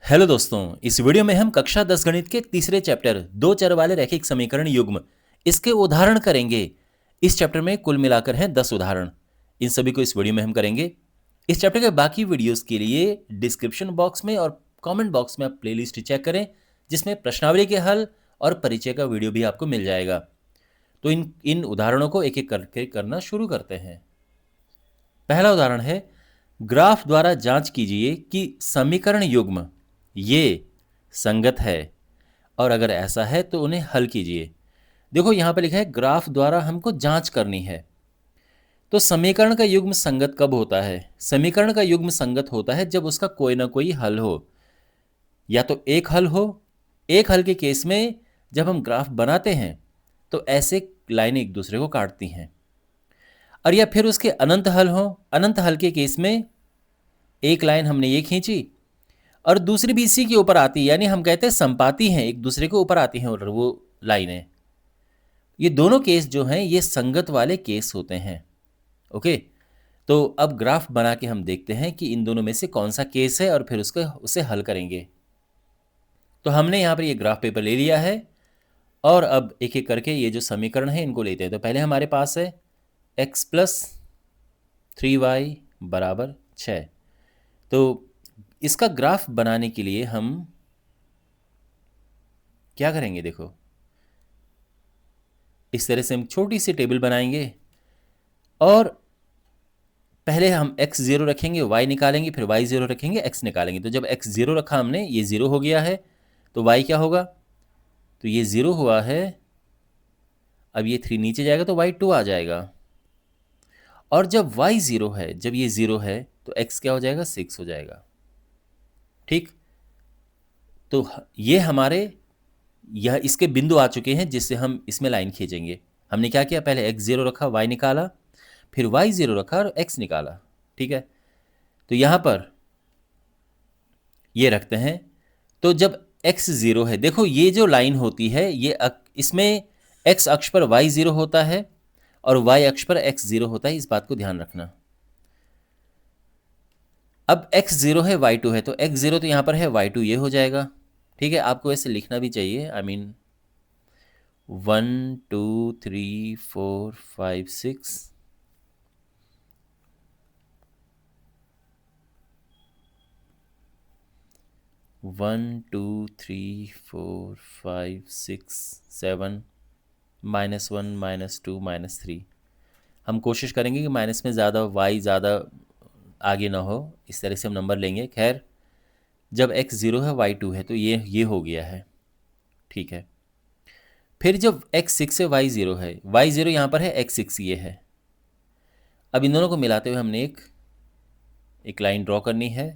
Hello दोस्तों, इस video में हम कक्षा 10 गणित के तीसरे चैप्टर दो चर वाले रैखिक समीकरण युग्म इसके उदाहरण करेंगे। इस चैप्टर में कुल मिलाकर हैं 10 उदाहरण। इन सभी को इस वीडियो में हम करेंगे। इस चैप्टर के बाकी वीडियोस के लिए डिस्क्रिप्शन बॉक्स में और कमेंट बॉक्स में आप प्लेलिस्ट चेक करें, जिसमें प्रश्नावली के हल और परिचय का वीडियो भी आपको मिल जाएगा। तो इन उदाहरणों को एक एक करके करना शुरू करते हैं। पहला उदाहरण है, ग्राफ द्वारा जांच कीजिए कि समीकरण युग्म ये संगत है और अगर ऐसा है तो उन्हें हल कीजिए। देखो यहाँ पे लिखा है ग्राफ द्वारा हमको जांच करनी है। तो समीकरण का युग्म संगत कब होता है? समीकरण का युग्म संगत होता है जब उसका कोई ना कोई हल हो, या तो एक हल हो। एक हल के केस में जब हम ग्राफ बनाते हैं तो ऐसे लाइनें एक दूसरे को काटती हैं, और या फिर उसके अनंत हल हो। अनंत हल के केस में एक लाइन हमने ये खींची और दूसरी भी इसी के ऊपर आती है, यानी हम कहते हैं संपाती हैं, एक दूसरे के ऊपर आती हैं और वो लाइनें। ये दोनों केस जो हैं ये संगत वाले केस होते हैं। ओके, तो अब ग्राफ बना के हम देखते हैं कि इन दोनों में से कौन सा केस है और फिर उसे हल करेंगे। तो हमने यहाँ पर ये ग्राफ पेपर ले लिया है और अब एक एक करके ये जो समीकरण है इनको लेते हैं। तो पहले हमारे पास है x प्लस 3y बराबर 6। तो इसका ग्राफ बनाने के लिए हम क्या करेंगे? देखो, इस तरह से हम छोटी सी टेबल बनाएंगे और पहले हम x0 रखेंगे, y निकालेंगे, फिर y0 रखेंगे, x निकालेंगे। तो जब x0 रखा हमने, ये 0 हो गया है, तो y क्या होगा? तो ये 0 हुआ है। अब ये 3 नीचे जाएगा तो y2 आ जाएगा। और जब y 0 है, जब ये 0 है, तो x क्या हो जाएगा? 6 हो जाएगा। ठीक, तो ये हमारे यह इसके बिंदु आ चुके हैं जिससे हम इसमें लाइन खींचेंगे। हमने क्या किया? पहले x0 रखा, y निकाला, फिर y0 रखा और x निकाला। ठीक है, तो यहां पर ये रखते हैं। तो जब x0 है, देखो ये जो लाइन होती है ये इसमें x अक्ष पर y0 होता है और y अक्ष पर x0 होता है, इस बात को ध्यान रखना। अब x0 है, y2 है, तो x0 तो यहां पर है, y2 ये हो जाएगा। ठीक है, आपको ऐसे लिखना भी चाहिए। I mean 1 2 3 4 5 6 1 2 3 4 5 6 7 -1 -2 -3। हम कोशिश करेंगे कि माइनस में ज़्यादा y ज़्यादा आगे ना हो, इस तरह से हम नंबर लेंगे। खैर, जब x0 है, y2 है, तो ये हो गया है। ठीक है, फिर जब x6 है, y0 है, y0 यहाँ पर है, x6 ये है। अब इन दोनों को मिलाते हुए हमने एक लाइन ड्रॉ करनी है।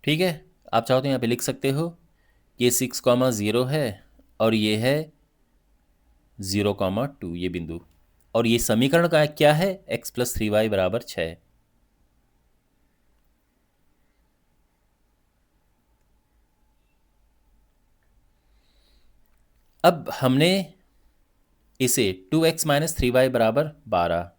ठीक है, आप चाहो तो यहाँ पे लिख सकते हो, ये 6,0 है और ये है 0,2 ये बिंदु, और ये समीकरण का क्या है? x प्लस 3y बराबर 6। अब हमने इसे 2x माइनस 3y बराबर 12।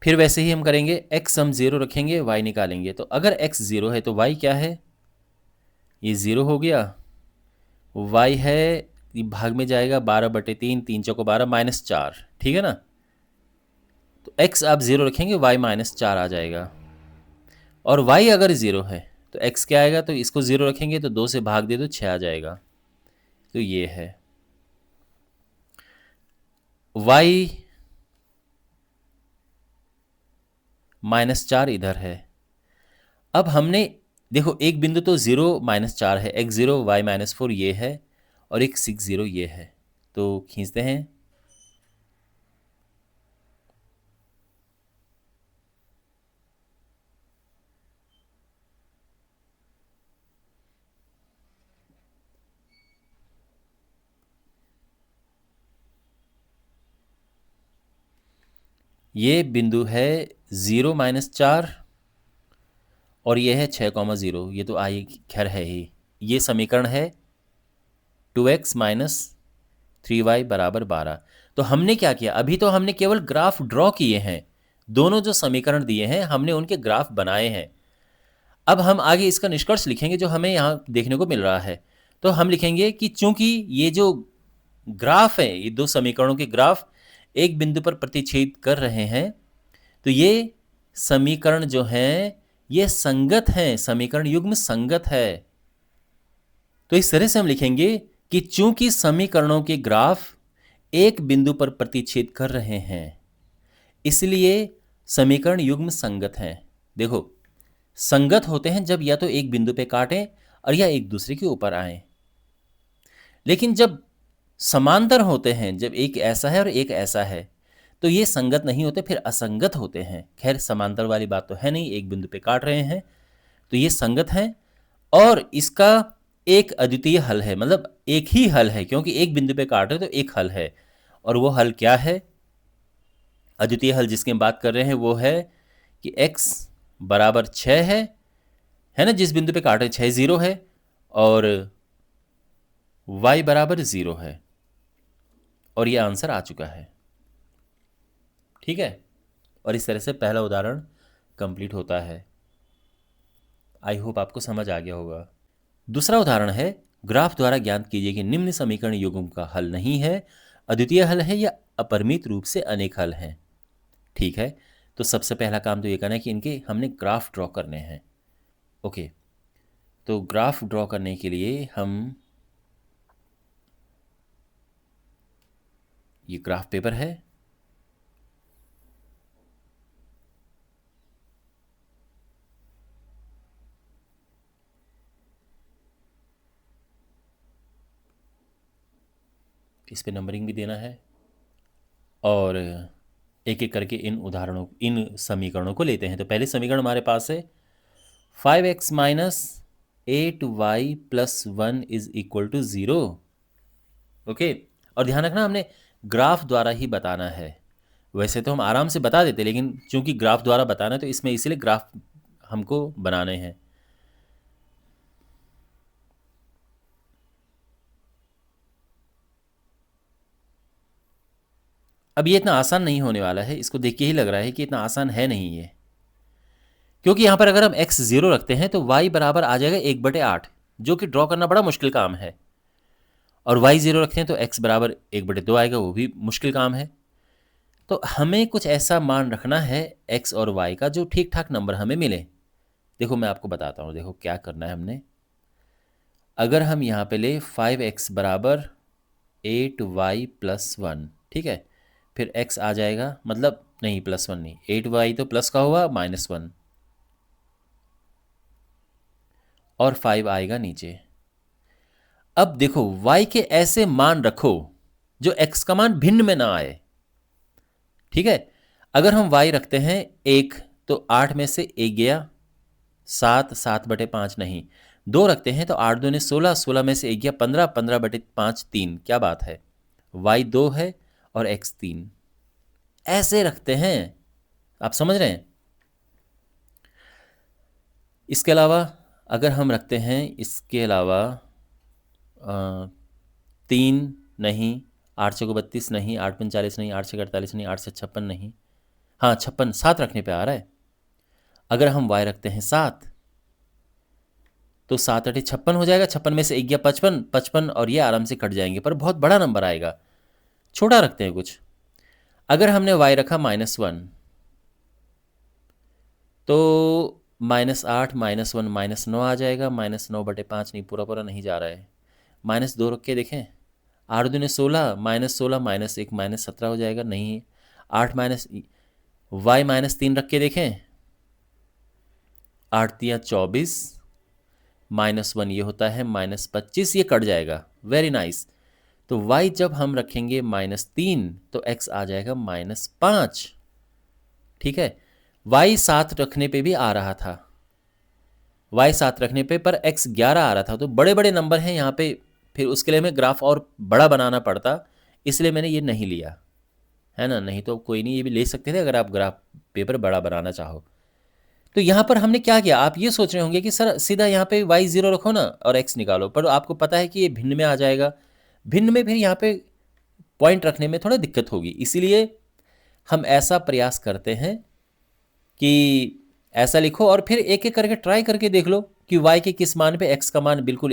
फिर वैसे ही हम करेंगे, x हम 0 रखेंगे, y निकालेंगे। तो अगर x 0 है तो y क्या है? ये 0 हो गया। y है, ये भाग में जाएगा 12/3, 3 चौको 12 -4। ठीक है ना, तो x आप 0 रखेंगे, y -4 आ जाएगा। और y अगर 0 है तो x क्या आएगा? तो इसको 0 रखेंगे तो 2 से भाग दे तो 6 आ जाएगा। तो ये है y -4 इधर है। अब हमने देखो एक बिंदु तो 0 - 4 है, x0 y - 4 ये है और एक 6 0 ये है, तो खींचते हैं। ये बिंदु है 0 - 4 और ये है 6, 0, ये तो आई खैर है ही। ये समीकरण है 2x - 3y = 12। तो हमने क्या किया, अभी तो हमने केवल ग्राफ ड्रॉ किए हैं, दोनों जो समीकरण दिए हैं हमने उनके ग्राफ बनाए हैं। अब हम आगे इसका निष्कर्ष लिखेंगे जो हमें यहाँ देखने को मिल रहा है। तो हम लिखेंगे कि चूंकि ये जो ग्राफ है, ये दो समीकरणों के ग्राफ एक बिंदु पर प्रतिच्छेद कर रहे हैं, तो ये समीकरण जो हैं ये संगत हैं, समीकरण युग्म संगत है। तो इस तरह से हम लिखेंगे कि चूंकि समीकरणों के ग्राफ एक बिंदु पर प्रतिच्छेद कर रहे हैं, इसलिए समीकरण युग्म संगत हैं। देखो, संगत होते हैं जब या तो एक बिंदु पे काटें और या एक दूसरे के ऊपर आए। लेकिन जब समांतर होते हैं, जब एक ऐसा है और एक ऐसा है, तो ये संगत नहीं होते, फिर असंगत होते हैं। खैर समांतर वाली बात तो है नहीं, एक बिंदु पे काट रहे हैं, तो ये संगत हैं। और इसका एक अद्वितीय हल है, मतलब एक ही हल है, क्योंकि एक बिंदु पे काट रहे तो एक हल है। और वो हल क्या है, अद्वितीय हल जिसकी हम बात कर रहे हैं वो है कि x = 6 है ना, जिस बिंदु पे काट रहे 6 0 है और y = 0 है। और ये आंसर आ चुका है, ठीक है। और इस तरह से पहला उदाहरण कंप्लीट होता है। आई होप आपको समझ आ गया होगा। दूसरा उदाहरण है, ग्राफ द्वारा ज्ञात कीजिए कि निम्न समीकरण युग्म का हल नहीं है, अद्वितीय हल है या अपरिमित रूप से अनेक हल हैं। ठीक है, तो सबसे पहला काम तो ये करना है कि इनके हमने ग्राफ ड्रॉ करने हैं। ओके, तो ग्राफ ड्रॉ करने के लिए हम ये ग्राफ पेपर है, इस पे नंबरिंग भी देना है और एक एक करके इन उदाहरणों, इन समीकरणों को लेते हैं। तो पहले समीकरण हमारे पास है 5x - 8y + 1 = 0। ओके, और ध्यान रखना हमने ग्राफ द्वारा ही बताना है। वैसे तो हम आराम से बता देते, लेकिन चूंकि ग्राफ द्वारा बताना है तो इसमें इसलिए ग्राफ हमको बनाने हैं। अब ये इतना आसान नहीं होने वाला है, इसको देख के ही लग रहा है कि इतना आसान है नहीं ये, क्योंकि यहाँ पर अगर हम x 0 रखते हैं तो y बराबर आ जाएगा 1/8, जो कि ड्रॉ करना बड़ा मुश्किल काम है। और y 0 रखते हैं तो x बराबर 1/2 आएगा, वो भी मुश्किल काम है। तो हमें कुछ ऐसा मान रखना है x और y का जो ठीक ठाक नंबर हमें मिले। देखो मैं आपको बताता हूँ, देखो क्या करना है हमने। अगर हम यहाँ पे ले 5x = 8y + 1, ठीक है, फिर x आ जाएगा, मतलब नहीं +1 नहीं, 8y तो प्लस का हुआ -1 और 5 आएगा नीचे। अब देखो y के ऐसे मान रखो जो x का मान भिन्न में ना आए, ठीक है। अगर हम y रखते हैं 1 तो 8 में से 1 गया, 7, 7/5 नहीं। 2 रखते हैं तो 8 दूने 16, 16 में से 1 गया 15, 15/5 3। क्या बात है, y 2 है और x 3। ऐसे रखते हैं, आप समझ रहे हैं। इसके अलावा अगर हम रखते हैं, इसके अलावा 3 नहीं, 8 × 32 नहीं, 8 × 45 नहीं, 8 × 48 नहीं, 8 से 56 नहीं, हाँ 56, 7 रखने पे आ रहा है। अगर हम y रखते हैं 7 तो 7 × 8 = 56 हो जाएगा, 56 में से 1 गया 55, 55 और ये आराम से कट जाएंगे, पर बहुत बड़ा नंबर आएगा। छोटा रखते हैं कुछ। अगर हमने y रखा -1 तो -8 -1 -9 आ जाएगा, -9/5 नहीं, पूरा पूरा नहीं जा रहा है। -2 रख के देखें, 8 दूने 16, -16 -1 -17 हो जाएगा, नहीं। 8 y -3 रख के देखें, 8 × 3 = 24 -1 ये होता है -25, ये कट जाएगा। Very nice. तो y जब हम रखेंगे -3 तो x आ जाएगा -5। ठीक है, y 7 रखने पे भी आ रहा था, y 7 रखने पे, पर x 11 आ रहा था। तो बड़े बड़े नंबर हैं यहाँ पे, फिर उसके लिए हमें ग्राफ और बड़ा बनाना पड़ता, इसलिए मैंने ये नहीं लिया, है ना। नहीं तो कोई नहीं, ये भी ले सकते थे अगर आप ग्राफ पेपर बड़ा बनाना चाहो। तो यहाँ पर हमने क्या किया, आप ये सोच रहे होंगे कि सर सीधा यहाँ पे y 0 रखो ना और x निकालो, पर आपको पता है कि ये भिन्न में आ जाएगा। भिन्न में फिर यहाँ पे पॉइंट रखने में थोड़ा दिक्कत होगी, इसीलिए हम ऐसा प्रयास करते हैं कि ऐसा लिखो और फिर एक एक करके ट्राई करके देख लो कि y के किस मान पे x का मान बिल्कुल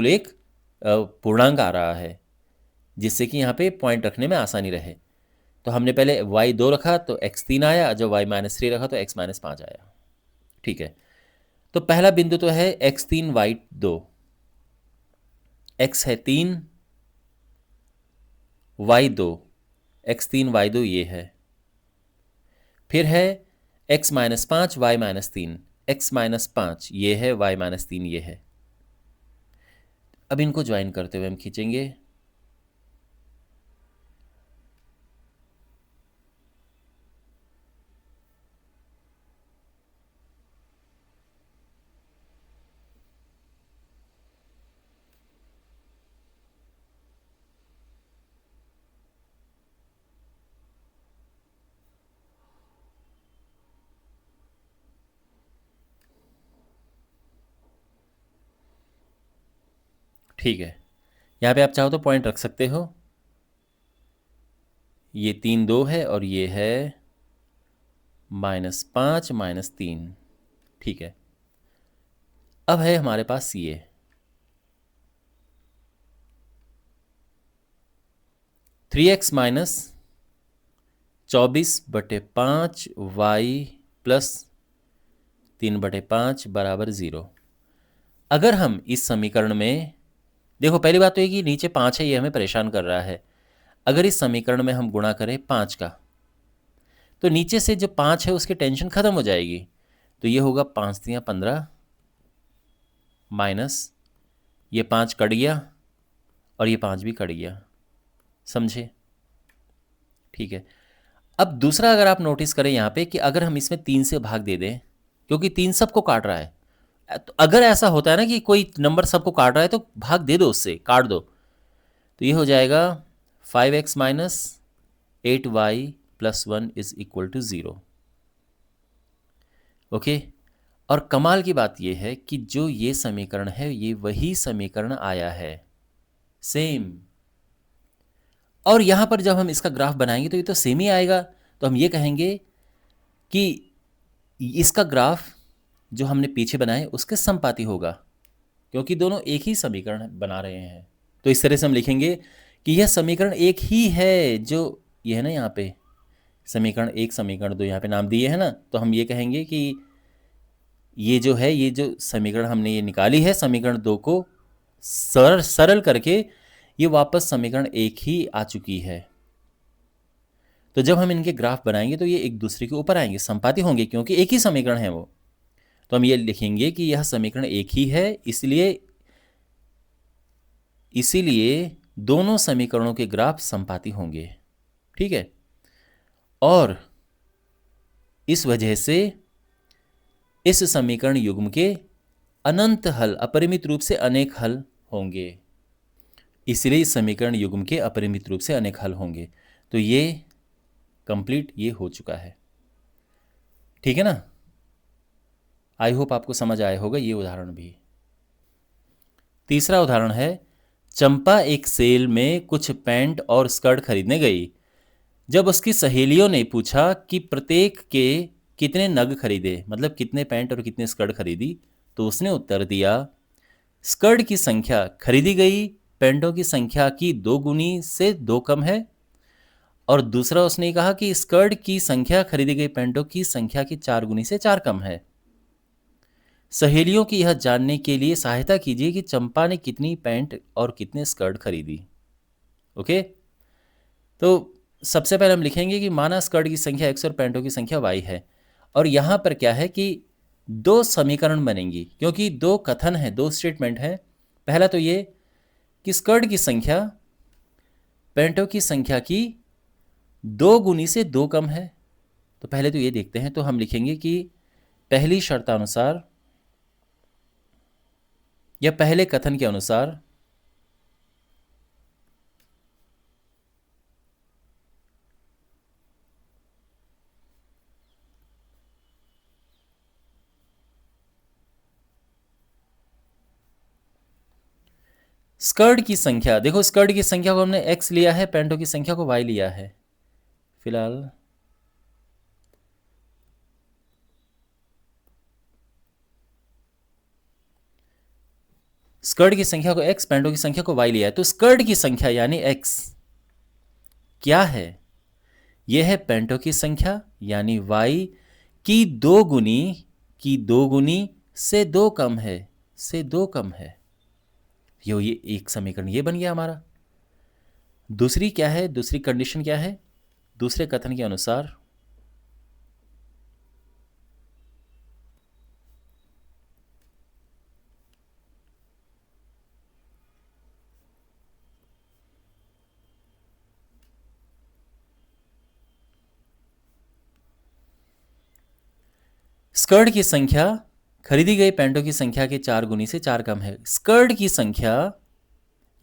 एक पूर्णांक आ रहा है, जिससे कि यहाँ पे पॉइंट रखने में आसानी रहे। तो हमने पहले y 2 रखा तो x 3 आया, जब y -3 रखा तो x -5 आया। ठीक है, तो पहला बिंदु तो है x 3 y 2, x है 3 y 2, x 3 y 2 ये है। फिर है x -5 y -3, x -5 ये है, y -3 ये है। अब इनको ज्वाइन करते हुए हम खींचेंगे, ठीक है। यहाँ पे आप चाहो तो पॉइंट रख सकते हो, ये 3 2 है और ये है -5 -3। ठीक है, अब है हमारे पास ये 3x -24/5 y + 3/5 = 0। अगर हम इस समीकरण में, देखो पहली बात तो ये कि नीचे 5 है, ये हमें परेशान कर रहा है। अगर इस समीकरण में हम गुणा करें 5 का, तो नीचे से जो 5 है उसकी टेंशन खत्म हो जाएगी। तो ये होगा 5 × 15 माइनस ये 5 कट गया और ये 5 भी कट गया, समझे। ठीक है, अब दूसरा अगर आप नोटिस करें यहाँ पे कि अगर हम इसमें 3 से भाग दे दें, क्योंकि 3 सबको काट रहा है, तो अगर ऐसा होता है ना कि कोई नंबर सबको काट रहा है तो भाग दे दो, उससे काट दो। तो ये हो जाएगा 5x - 8y + 1 = 0। ओके, और कमाल की बात यह है कि जो ये समीकरण है ये वही समीकरण आया है, सेम। और यहाँ पर जब हम इसका ग्राफ बनाएंगे तो ये तो सेम ही आएगा। तो हम ये कहेंगे कि इसका ग्राफ जो हमने पीछे बनाए उसके समपाती होगा, क्योंकि दोनों एक ही समीकरण बना रहे हैं। तो इस तरह से हम लिखेंगे कि यह समीकरण एक ही है, जो ये है ना यहाँ पे समीकरण 1 समीकरण 2 यहाँ पे नाम दिए हैं ना। तो हम ये कहेंगे कि ये जो है, ये जो समीकरण हमने ये निकाली है समीकरण 2 को सरल करके, ये वापस समीकरण 1 ही आ चुकी है। तो जब हम इनके ग्राफ बनाएंगे तो ये एक दूसरे के ऊपर आएंगे, संपाती होंगे, क्योंकि एक ही समीकरण है वो। तो हम ये लिखेंगे कि यह समीकरण एक ही है, इसीलिए दोनों समीकरणों के ग्राफ संपाती होंगे। ठीक है, और इस वजह से इस समीकरण युग्म के अनंत हल, अपरिमित रूप से अनेक हल होंगे। इसलिए इस समीकरण युग्म के अपरिमित रूप से अनेक हल होंगे। तो ये कंप्लीट ये हो चुका है। ठीक है ना, आई होप आपको समझ आया होगा ये उदाहरण भी। तीसरा उदाहरण है, चंपा एक सेल में कुछ पैंट और स्कर्ट खरीदने गई। जब उसकी सहेलियों ने पूछा कि प्रत्येक के कितने नग खरीदे, मतलब कितने पैंट और कितने स्कर्ट खरीदी, तो उसने उत्तर दिया, स्कर्ट की संख्या खरीदी गई पैंटों की संख्या की 2 गुनी से 2 कम है। और दूसरा उसने कहा कि स्कर्ट की संख्या खरीदी गई पैंटों की संख्या की 4 गुनी से 4 कम है। सहेलियों की यह जानने के लिए सहायता कीजिए कि चंपा ने कितनी पैंट और कितने स्कर्ट खरीदी। ओके, तो सबसे पहले हम लिखेंगे कि माना स्कर्ट की संख्या x और पैंटों की संख्या y है। और यहाँ पर क्या है कि दो समीकरण बनेंगी, क्योंकि दो कथन है, दो स्टेटमेंट है। पहला तो ये कि स्कर्ट की संख्या पैंटों की संख्या की दो गुनी से दो कम है। तो पहले तो ये देखते हैं, तो हम लिखेंगे कि पहली शर्तानुसार या पहले कथन के अनुसार स्कर्ट की संख्या, देखो स्कर्ट की संख्या को हमने x लिया है, पैंटों की संख्या को y लिया है। फिलहाल स्कर्ट की संख्या को x, पैंटों की संख्या को y लिया है। तो स्कर्ट की संख्या यानी x क्या है? यह है पैंटों की संख्या यानी y की दो गुनी से दो कम है, से दो कम है। ये एक समीकरण ये बन गया हमारा। दूसरी क्या है? दूसरी कंडीशन क्या है? दूसरे कथन के अनुसार स्कर्ट की संख्या खरीदी गई पैंटों की संख्या के चार गुनी से चार कम है। स्कर्ट की संख्या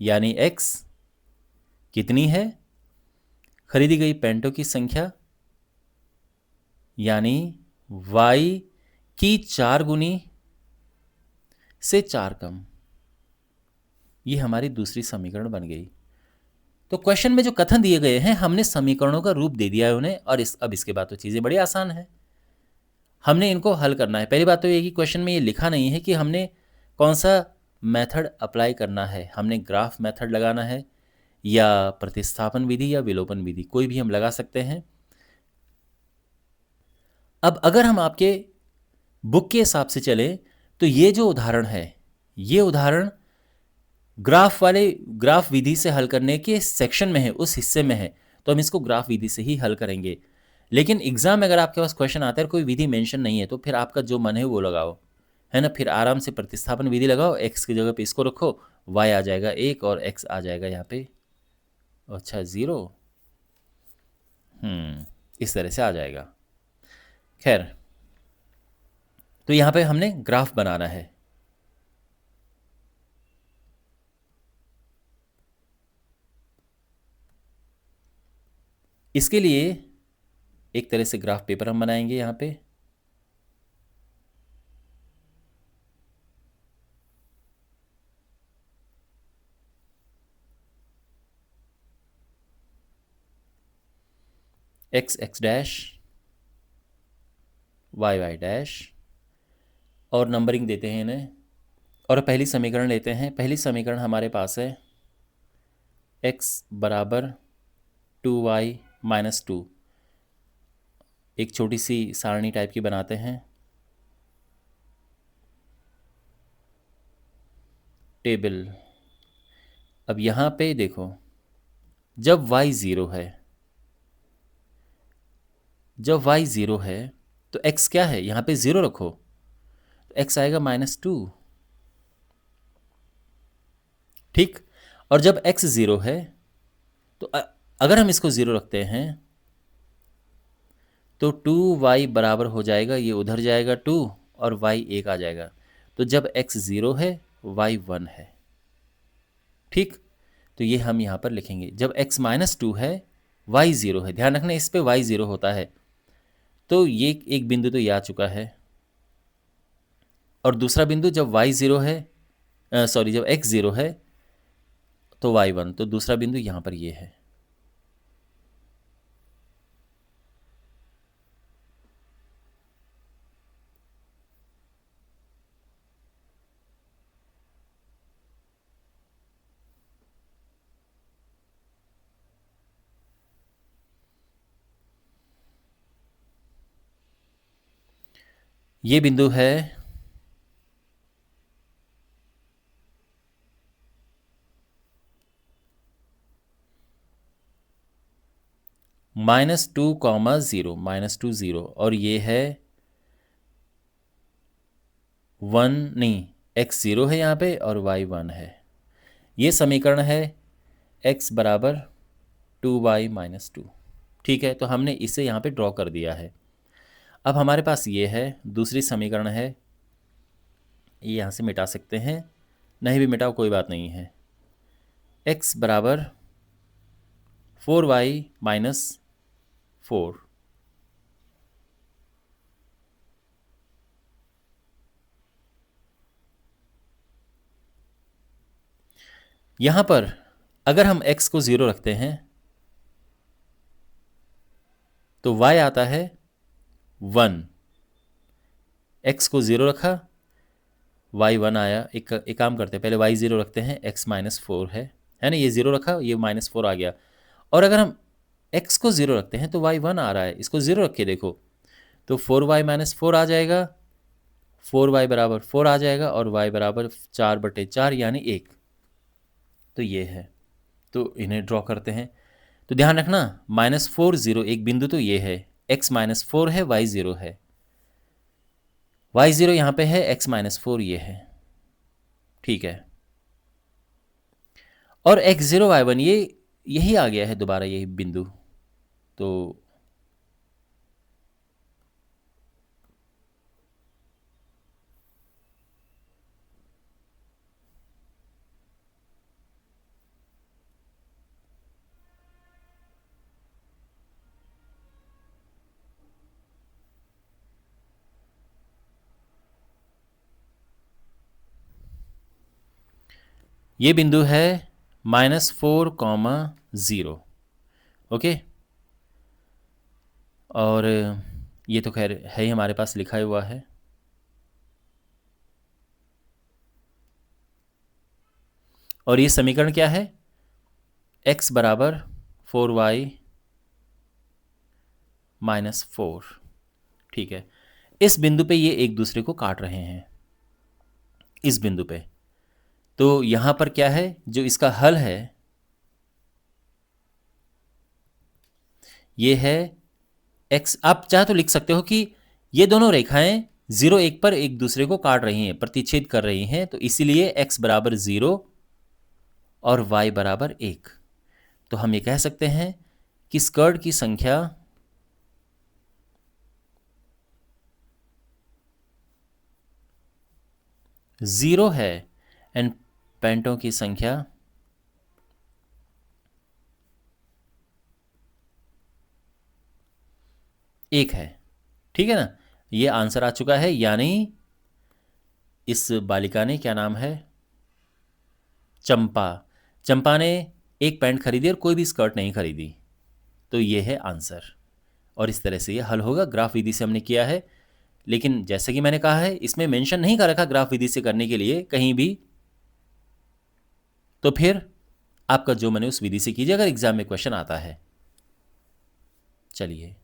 यानी x कितनी है? खरीदी गई पैंटों की संख्या यानी y की चार गुनी से चार कम। ये हमारी दूसरी समीकरण बन गई। तो क्वेश्चन में जो कथन दिए गए हैं हमने समीकरणों का रूप दे दिया है उन्हें, और अब इसके बाद तो चीज़ें बड़ी आसान है। हमने इनको हल करना है। पहली बात तो ये कि क्वेश्चन में ये लिखा नहीं है कि हमने कौन सा मेथड अप्लाई करना है। हमने ग्राफ मेथड लगाना है या प्रतिस्थापन विधि या विलोपन विधि, कोई भी हम लगा सकते हैं। अब अगर हम आपके बुक के हिसाब से चले तो ये जो उदाहरण है, ये उदाहरण ग्राफ विधि से हल करने के सेक्शन में है, उस हिस्से में है, तो हम इसको ग्राफ विधि से ही हल करेंगे। लेकिन एग्जाम में अगर आपके पास क्वेश्चन आता है और कोई विधि मेंशन नहीं है तो फिर आपका जो मन है वो लगाओ, है ना। फिर आराम से प्रतिस्थापन विधि लगाओ, x की जगह पे इसको रखो, y आ जाएगा 1 और x आ जाएगा यहाँ पे अच्छा 0। इस तरह से आ जाएगा। खैर, तो यहाँ पे हमने ग्राफ बनाना है। इसके लिए एक तरह से ग्राफ पेपर हम बनाएंगे यहाँ पे। X x dash, y y dash, और नंबरिंग देते हैं इन्हें। और पहली समीकरण लेते हैं। पहली समीकरण हमारे पास है x बराबर 2y-2। एक छोटी सी सारणी टाइप की बनाते हैं, टेबल। अब यहाँ पे देखो, जब y 0 है, जब y 0 है तो x क्या है? यहाँ पे 0 रखो तो x आएगा -2, ठीक। और जब x 0 है तो अगर हम इसको 0 रखते हैं तो 2y बराबर हो जाएगा, ये उधर जाएगा 2 और y 1 आ जाएगा। तो जब x 0 है y 1 है, ठीक। तो ये हम यहाँ पर लिखेंगे। जब x -2 है y 0 है, ध्यान रखना इस पे y 0 होता है। तो ये एक बिंदु तो ये आ चुका है। और दूसरा बिंदु जब y 0 है, सॉरी जब x 0 है तो y 1, तो दूसरा बिंदु यहाँ पर ये है। ये बिंदु है -2, 0, -2, 0, और ये है 1 नहीं, x 0 है यहाँ पे और y 1 है। ये समीकरण है x बराबर 2y-2। ठीक है, तो हमने इसे यहाँ पे ड्रॉ कर दिया है। अब हमारे पास ये है, दूसरी समीकरण है, ये यहाँ से मिटा सकते हैं, नहीं भी मिटाओ कोई बात नहीं है। x बराबर 4y-4। यहाँ पर अगर हम x को 0 रखते हैं तो y आता है 1। x को 0 रखा, y 1 आया। एक काम करते हैं, पहले y 0 रखते हैं, x -4 है ना, ये 0 रखा, ये -4 आ गया। और अगर हम x को 0 रखते हैं तो y 1 आ रहा है, इसको 0 रख के देखो तो 4y-4 आ जाएगा, 4y बराबर 4 आ जाएगा और y बराबर 4/4 यानी 1। तो ये है, तो इन्हें ड्रॉ करते हैं। तो ध्यान रखना, -4 0 एक बिंदु तो ये है, x -4 है, y 0 है, y 0 यहाँ पे है, x -4 ये है। ठीक है, और x 0 y 1 ये यही आ गया है दोबारा, यही बिंदु। तो ये बिंदु है -4, 0। ओके, और ये तो खैर है ही हमारे पास लिखा हुआ है। और ये समीकरण क्या है, x बराबर 4y-4। ठीक है, इस बिंदु पे ये एक दूसरे को काट रहे हैं, इस बिंदु पे। तो यहाँ पर क्या है, जो इसका हल है ये है x। आप चाहे तो लिख सकते हो कि ये दोनों रेखाएं 0 1 पर एक दूसरे को काट रही हैं, प्रतिच्छेद कर रही हैं, तो इसीलिए x बराबर 0 और y बराबर 1। तो हम ये कह सकते हैं कि स्कर्ट की संख्या जीरो है एंड पैंटों की संख्या एक है। ठीक है ना, ये आंसर आ चुका है, यानी इस बालिका ने, क्या नाम है, चंपा, चंपा ने एक पैंट खरीदी और कोई भी स्कर्ट नहीं खरीदी। तो ये है आंसर, और इस तरह से ये हल होगा। ग्राफ विधि से हमने किया है, लेकिन जैसे कि मैंने कहा है, इसमें मेंशन नहीं कर रखा ग्राफ विधि से करने के लिए कहीं भी। तो फिर आपका जो मैंने उस विधि से कीजिए अगर एग्जाम में क्वेश्चन आता है। चलिए,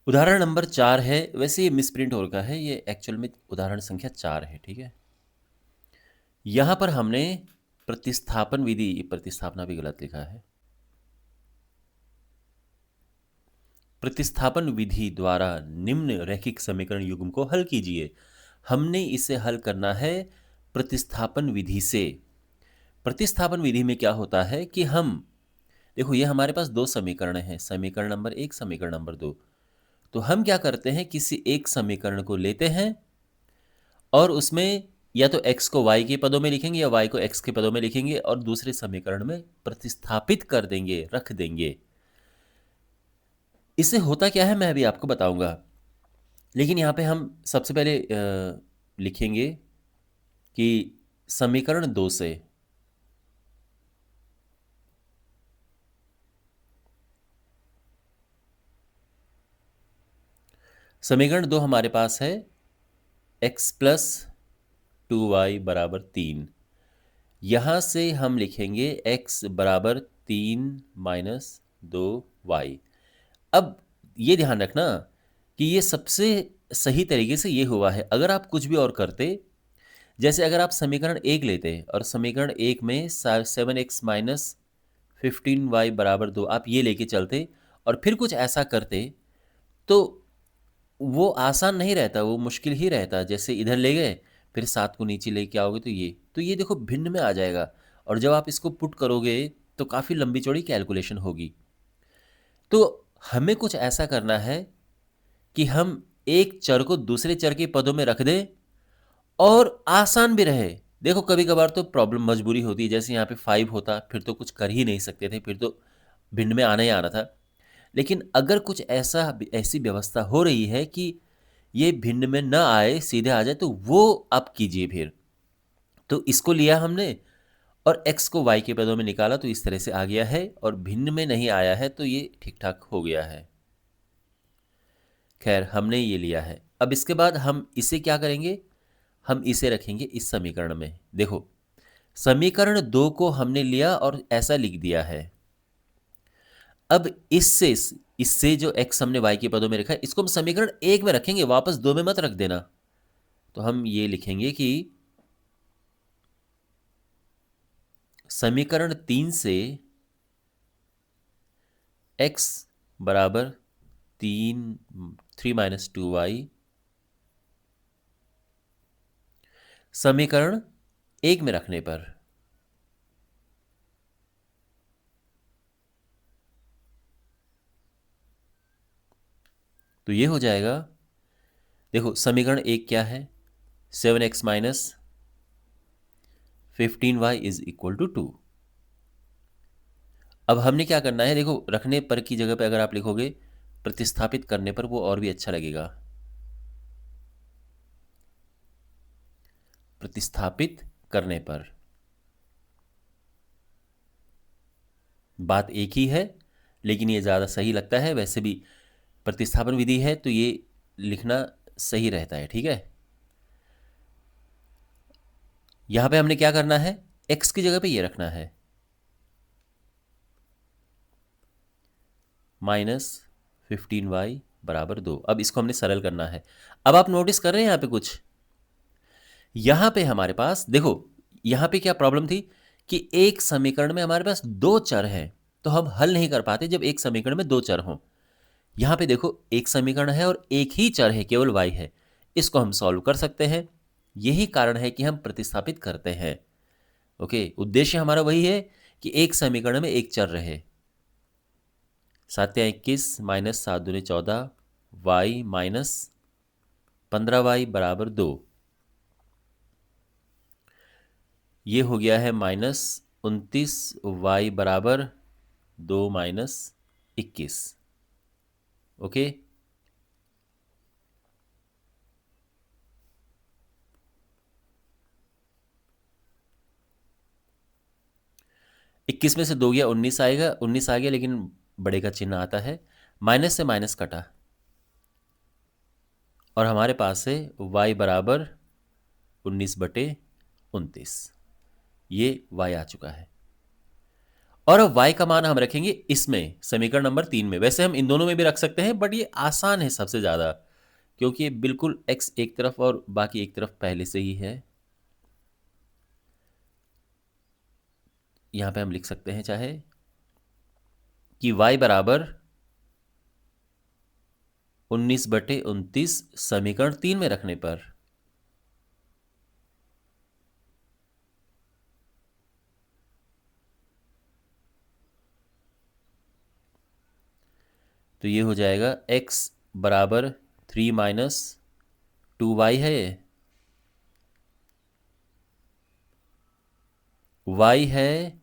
उदाहरण नंबर 4 है, वैसे ये मिसप्रिंट हो रखा है, ये एक्चुअल में उदाहरण संख्या 4 है। ठीक है, यहां पर हमने प्रतिस्थापन विधि, प्रतिस्थापना भी गलत लिखा है, प्रतिस्थापन विधि द्वारा निम्न रैखिक समीकरण युग्म को हल कीजिए। हमने इसे हल करना है प्रतिस्थापन विधि से। प्रतिस्थापन विधि में क्या होता है कि हम देखो, ये हमारे पास दो समीकरण हैं, समीकरण नंबर 1, समीकरण नंबर 2। तो हम क्या करते हैं, किसी एक समीकरण को लेते हैं और उसमें या तो x को y के पदों में लिखेंगे या y को x के पदों में लिखेंगे और दूसरे समीकरण में प्रतिस्थापित कर देंगे, रख देंगे। इससे होता क्या है मैं अभी आपको बताऊंगा, लेकिन यहाँ पे हम सबसे पहले लिखेंगे कि समीकरण 2 से समीकरण 2 हमारे पास है x + 2y बराबर 3। यहाँ से हम लिखेंगे x बराबर 3 - 2y। अब ये ध्यान रखना कि ये सबसे सही तरीके से ये हुआ है। अगर आप कुछ भी और करते, जैसे अगर आप समीकरण 1 लेते और समीकरण 1 में 7x - 15y बराबर 2 आप ये लेके चलते और फिर कुछ ऐसा करते, तो वो आसान नहीं रहता, वो मुश्किल ही रहता। जैसे इधर ले गए, फिर 7 को नीचे लेके आओगे तो ये देखो भिन्न में आ जाएगा। और जब आप इसको पुट करोगे तो काफ़ी लंबी चौड़ी कैलकुलेशन होगी। तो हमें कुछ ऐसा करना है कि हम एक चर को दूसरे चर के पदों में रख दें और आसान भी रहे। देखो कभी कभार तो प्रॉब्लम मजबूरी होती है, जैसे यहाँ पे 5 होता फिर तो कुछ कर ही नहीं सकते थे, फिर तो भिन्न में आना ही आना था। लेकिन अगर कुछ ऐसी व्यवस्था हो रही है कि ये भिन्न में ना आए, सीधे आ जाए, तो वो आप कीजिए फिर। तो इसको लिया हमने और x को y के पदों में निकाला तो इस तरह से आ गया है, और भिन्न में नहीं आया है तो ये ठीक ठाक हो गया है। खैर हमने ये लिया है। अब इसके बाद हम इसे क्या करेंगे, हम इसे रखेंगे इस समीकरण में। देखो समीकरण 2 को हमने लिया और ऐसा लिख दिया है। अब इससे जो x हमने y के पदों में रखा है, इसको हम समीकरण 1 में रखेंगे, वापस 2 में मत रख देना। तो हम ये लिखेंगे कि समीकरण 3 से x बराबर 3 माइनस 2y समीकरण 1 में रखने पर तो ये हो जाएगा। देखो समीकरण 1 क्या है, 7x minus 15y is equal to 2। अब हमने क्या करना है, देखो रखने पर की जगह पे अगर आप लिखोगे प्रतिस्थापित करने पर वो और भी अच्छा लगेगा। प्रतिस्थापित करने पर बात एक ही है, लेकिन ये ज़्यादा सही लगता है। वैसे भी प्रतिस्थापन विधि है तो ये लिखना सही रहता है, ठीक है। यहां पे हमने क्या करना है, x की जगह पे ये रखना है माइनस 15y बराबर 2। अब इसको हमने सरल करना है। अब आप नोटिस कर रहे हैं यहां पे कुछ, यहां पे हमारे पास देखो, यहां पे क्या प्रॉब्लम थी कि एक समीकरण में हमारे पास 2 चर हैं, तो हम हल नहीं कर पाते जब एक समीकरण में 2 चर हों। यहां पे देखो एक समीकरण है और एक ही चर है, केवल y है। इसको हम सॉल्व कर सकते हैं। यही कारण है कि हम प्रतिस्थापित करते हैं। ओके, उद्देश्य हमारा वही है कि एक समीकरण में एक चर रहे। 7 या 21 माइनस 7 दूनी 14 y माइनस 15y बराबर 2। ये हो गया है माइनस 29y बराबर 2 माइनस 21। ओके, इक्कीस में से 2 गया 19 आएगा, 19 आ गया, लेकिन बड़े का चिन्ह आता है, माइनस से माइनस कटा और हमारे पास है y बराबर 19/29। ये y आ चुका है। और अब y का मान हम रखेंगे इसमें, समीकरण नंबर 3 में। वैसे हम इन दोनों में भी रख सकते हैं, बट ये आसान है सबसे ज़्यादा, क्योंकि ये बिल्कुल x एक तरफ और बाकी एक तरफ पहले से ही है। यहां पे हम लिख सकते हैं चाहे कि y बराबर 19/29 समीकरण 3 में रखने पर तो ये हो जाएगा x बराबर 3 माइनस 2y है, y है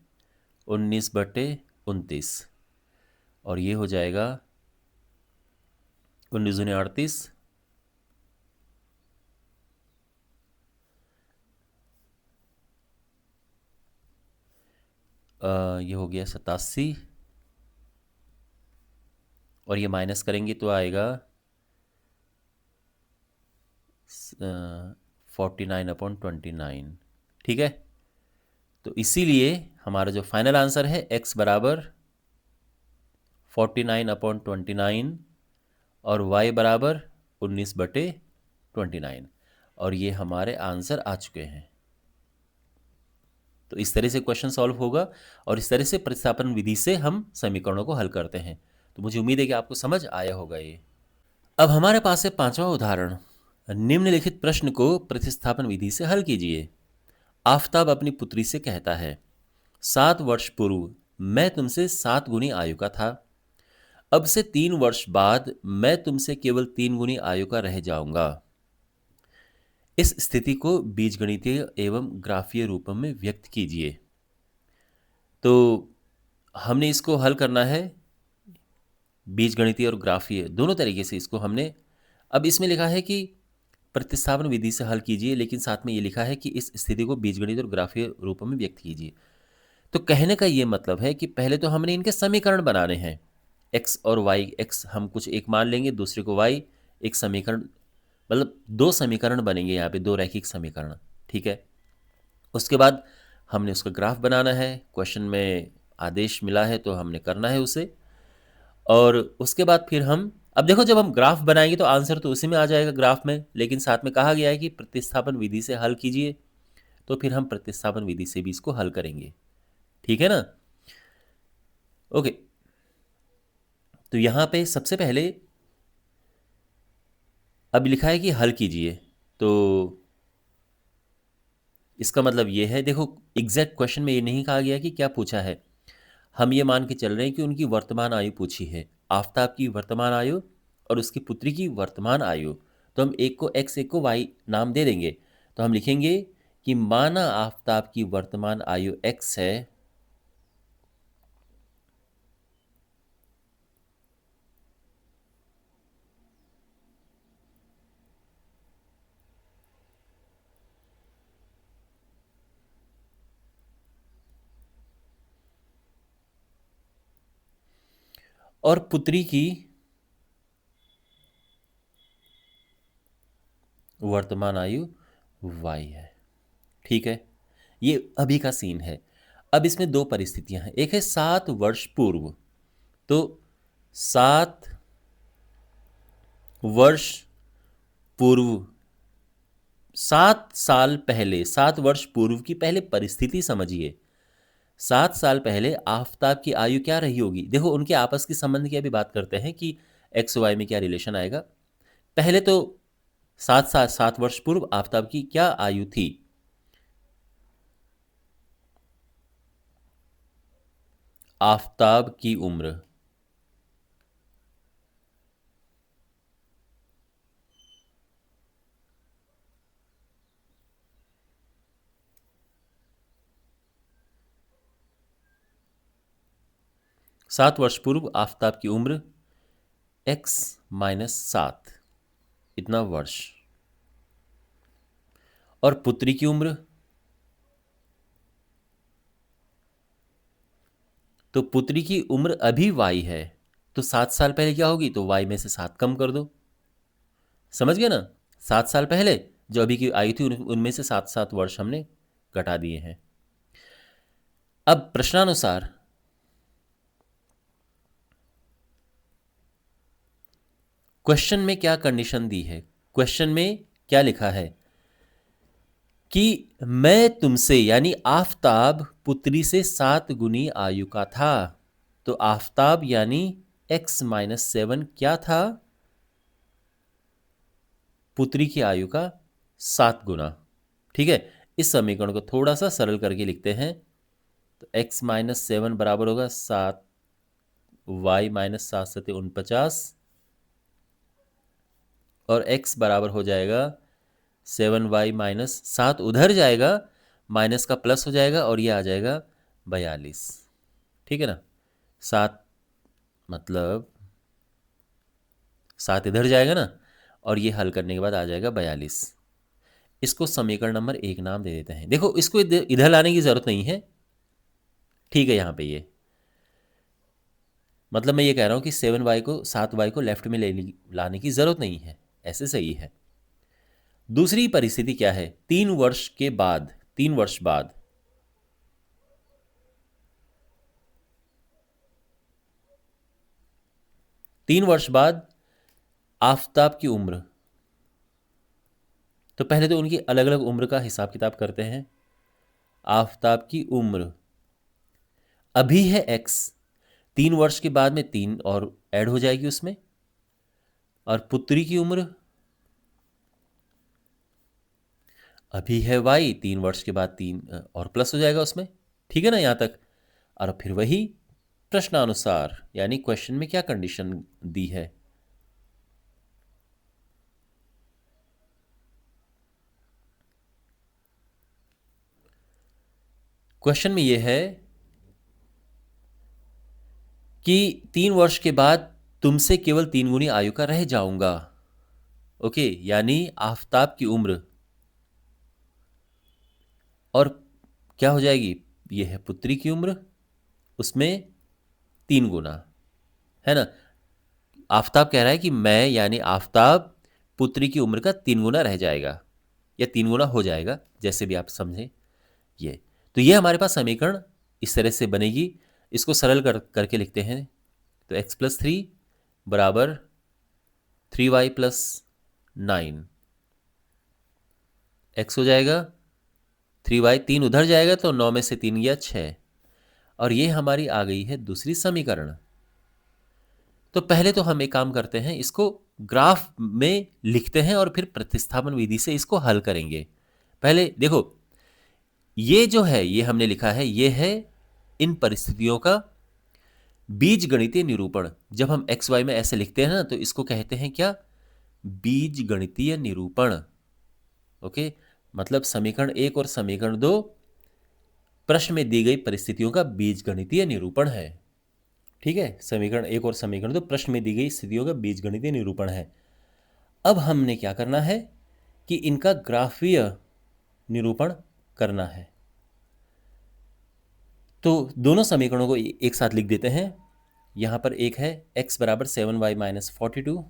19/29, और ये हो जाएगा 19 दूनी 38, ये हो गया 87, और ये माइनस करेंगे तो आएगा 49/29। ठीक है, तो इसीलिए हमारा जो फाइनल आंसर है x बराबर 49/29 और y बराबर 19/29, और ये हमारे आंसर आ चुके हैं। तो इस तरह से क्वेश्चन सॉल्व होगा और इस तरह से प्रतिस्थापन विधि से हम समीकरणों को हल करते हैं। तो मुझे उम्मीद है कि आपको समझ आया होगा ये। अब हमारे पास है 5वां उदाहरण। निम्नलिखित प्रश्न को प्रतिस्थापन विधि से हल कीजिए। आफताब अपनी पुत्री से कहता है, 7 वर्ष पूर्व मैं तुमसे 7 गुनी आयु का था। अब से 3 वर्ष बाद मैं तुमसे केवल 3 गुनी आयु का रह जाऊंगा। इस स्थिति को बीजगणितीय एवं ग्राफीय रूपों में व्यक्त कीजिए। तो हमने इसको हल करना है बीजगणितीय और ग्राफीय दोनों तरीके से। इसको हमने अब इसमें लिखा है कि प्रतिस्थापन विधि से हल कीजिए, लेकिन साथ में ये लिखा है कि इस स्थिति को बीजगणित और ग्राफीय रूपों में व्यक्त कीजिए। तो कहने का ये मतलब है कि पहले तो हमने इनके समीकरण बनाने हैं, x और y। x हम कुछ एक मान लेंगे, दूसरे को y। एक समीकरण मतलब 2 समीकरण बनेंगे यहाँ पे, 2 रैखिक समीकरण। ठीक है, उसके बाद हमने उसका ग्राफ बनाना है। क्वेश्चन में आदेश मिला है तो हमने करना है उसे। और उसके बाद फिर हम अब देखो, जब हम ग्राफ बनाएंगे तो आंसर तो उसी में आ जाएगा ग्राफ में, लेकिन साथ में कहा गया है कि प्रतिस्थापन विधि से हल कीजिए, तो फिर हम प्रतिस्थापन विधि से भी इसको हल करेंगे। ठीक है ना? ओके, तो यहां पे सबसे पहले अब लिखा है कि हल कीजिए, तो इसका मतलब ये है, देखो एग्जैक्ट क्वेश्चन में ये नहीं कहा गया कि क्या पूछा है। हम ये मान के चल रहे हैं कि उनकी वर्तमान आयु पूछी है, आफताब की वर्तमान आयु और उसकी पुत्री की वर्तमान आयु। तो हम एक को x एक को y नाम दे देंगे। तो हम लिखेंगे कि माना आफताब की वर्तमान आयु x है, और पुत्री की वर्तमान आयु y है। ठीक है, ये अभी का सीन है। अब इसमें 2 परिस्थितियां हैं। एक है 7 वर्ष पूर्व, तो 7 वर्ष पूर्व, 7 साल पहले, 7 वर्ष पूर्व की पहले परिस्थिति समझिए। 7 साल पहले आफताब की आयु क्या रही होगी? देखो उनके आपस के संबंध की अभी बात करते हैं कि एक्स वाई में क्या रिलेशन आएगा। पहले तो 7 वर्ष पूर्व आफताब की क्या आयु थी? आफताब की उम्र, सात वर्ष पूर्व आफताब की उम्र x माइनस 7, इतना वर्ष। और पुत्री की उम्र, तो पुत्री की उम्र अभी y है, तो 7 साल पहले क्या होगी? तो y में से 7 कम कर दो। समझ गए ना? 7 साल पहले जो अभी की आयु थी उनमें से 7 वर्ष हमने घटा दिए हैं। अब प्रश्नानुसार क्वेश्चन में क्या कंडीशन दी है? क्वेश्चन में क्या लिखा है कि मैं तुमसे यानी आफताब पुत्री से 7 गुनी आयु का था। तो आफताब यानी x माइनस 7 क्या था? पुत्री की आयु का 7 गुना। ठीक है, इस समीकरण को थोड़ा सा सरल करके लिखते हैं। तो x माइनस 7 बराबर होगा 7, y माइनस 7 सते 49, और x बराबर हो जाएगा 7y माइनस 7 उधर जाएगा, माइनस का प्लस हो जाएगा और ये आ जाएगा 42। ठीक है ना? 7 मतलब 7 इधर जाएगा ना, और ये हल करने के बाद आ जाएगा 42। इसको समीकरण नंबर 1 नाम दे देते हैं। देखो इसको इधर लाने की जरूरत नहीं है। ठीक है, यहां पे ये मतलब मैं ये कह रहा हूं कि 7y को लेफ्ट में लाने की जरूरत नहीं है, ऐसे सही है। दूसरी परिस्थिति क्या है? 3 वर्ष के बाद, 3 वर्ष बाद 3 वर्ष बाद आफताब की उम्र। तो पहले तो उनकी अलग अलग उम्र का हिसाब किताब करते हैं। आफताब की उम्र अभी है x, 3 वर्ष के बाद में 3 और ऐड हो जाएगी उसमें। और पुत्री की उम्र अभी है y, 3 वर्ष के बाद 3 और प्लस हो जाएगा उसमें। ठीक है ना यहाँ तक? और फिर वही प्रश्नानुसार, यानी क्वेश्चन में क्या कंडीशन दी है। क्वेश्चन में यह है कि 3 वर्ष के बाद तुमसे केवल 3 गुनी आयु का रह जाऊंगा। ओके, यानी आफताब की उम्र और क्या हो जाएगी, ये है पुत्री की उम्र, उसमें 3 गुना, है ना। आफताब कह रहा है कि मैं यानी आफताब पुत्री की उम्र का 3 गुना रह जाएगा या 3 गुना हो जाएगा, जैसे भी आप समझें ये। तो ये हमारे पास समीकरण इस तरह से बनेगी। इसको सरल करके लिखते हैं। तो x+3 बराबर 3y+9, x हो जाएगा 3y, 3 उधर जाएगा तो 9 में से 3 गया 6, और ये हमारी आ गई है दूसरी समीकरण। तो पहले तो हम एक काम करते हैं, इसको ग्राफ में लिखते हैं और फिर प्रतिस्थापन विधि से इसको हल करेंगे। पहले देखो, ये जो है ये हमने लिखा है, ये है इन परिस्थितियों का बीज गणितीय निरूपण। जब हम एक्स वाई में ऐसे लिखते हैं ना, तो इसको कहते हैं क्या, बीज गणितीय निरूपण। ओके, मतलब समीकरण 1 और समीकरण 2 प्रश्न में दी गई परिस्थितियों का बीज गणितीय निरूपण है। ठीक है, समीकरण 1 और समीकरण 2 प्रश्न में दी गई स्थितियों का बीज गणितीय निरूपण है। अब हमने क्या करना है कि इनका ग्राफीय निरूपण करना है। तो दोनों समीकरणों को एक साथ लिख देते हैं। यहां पर एक है x बराबर 7y-42,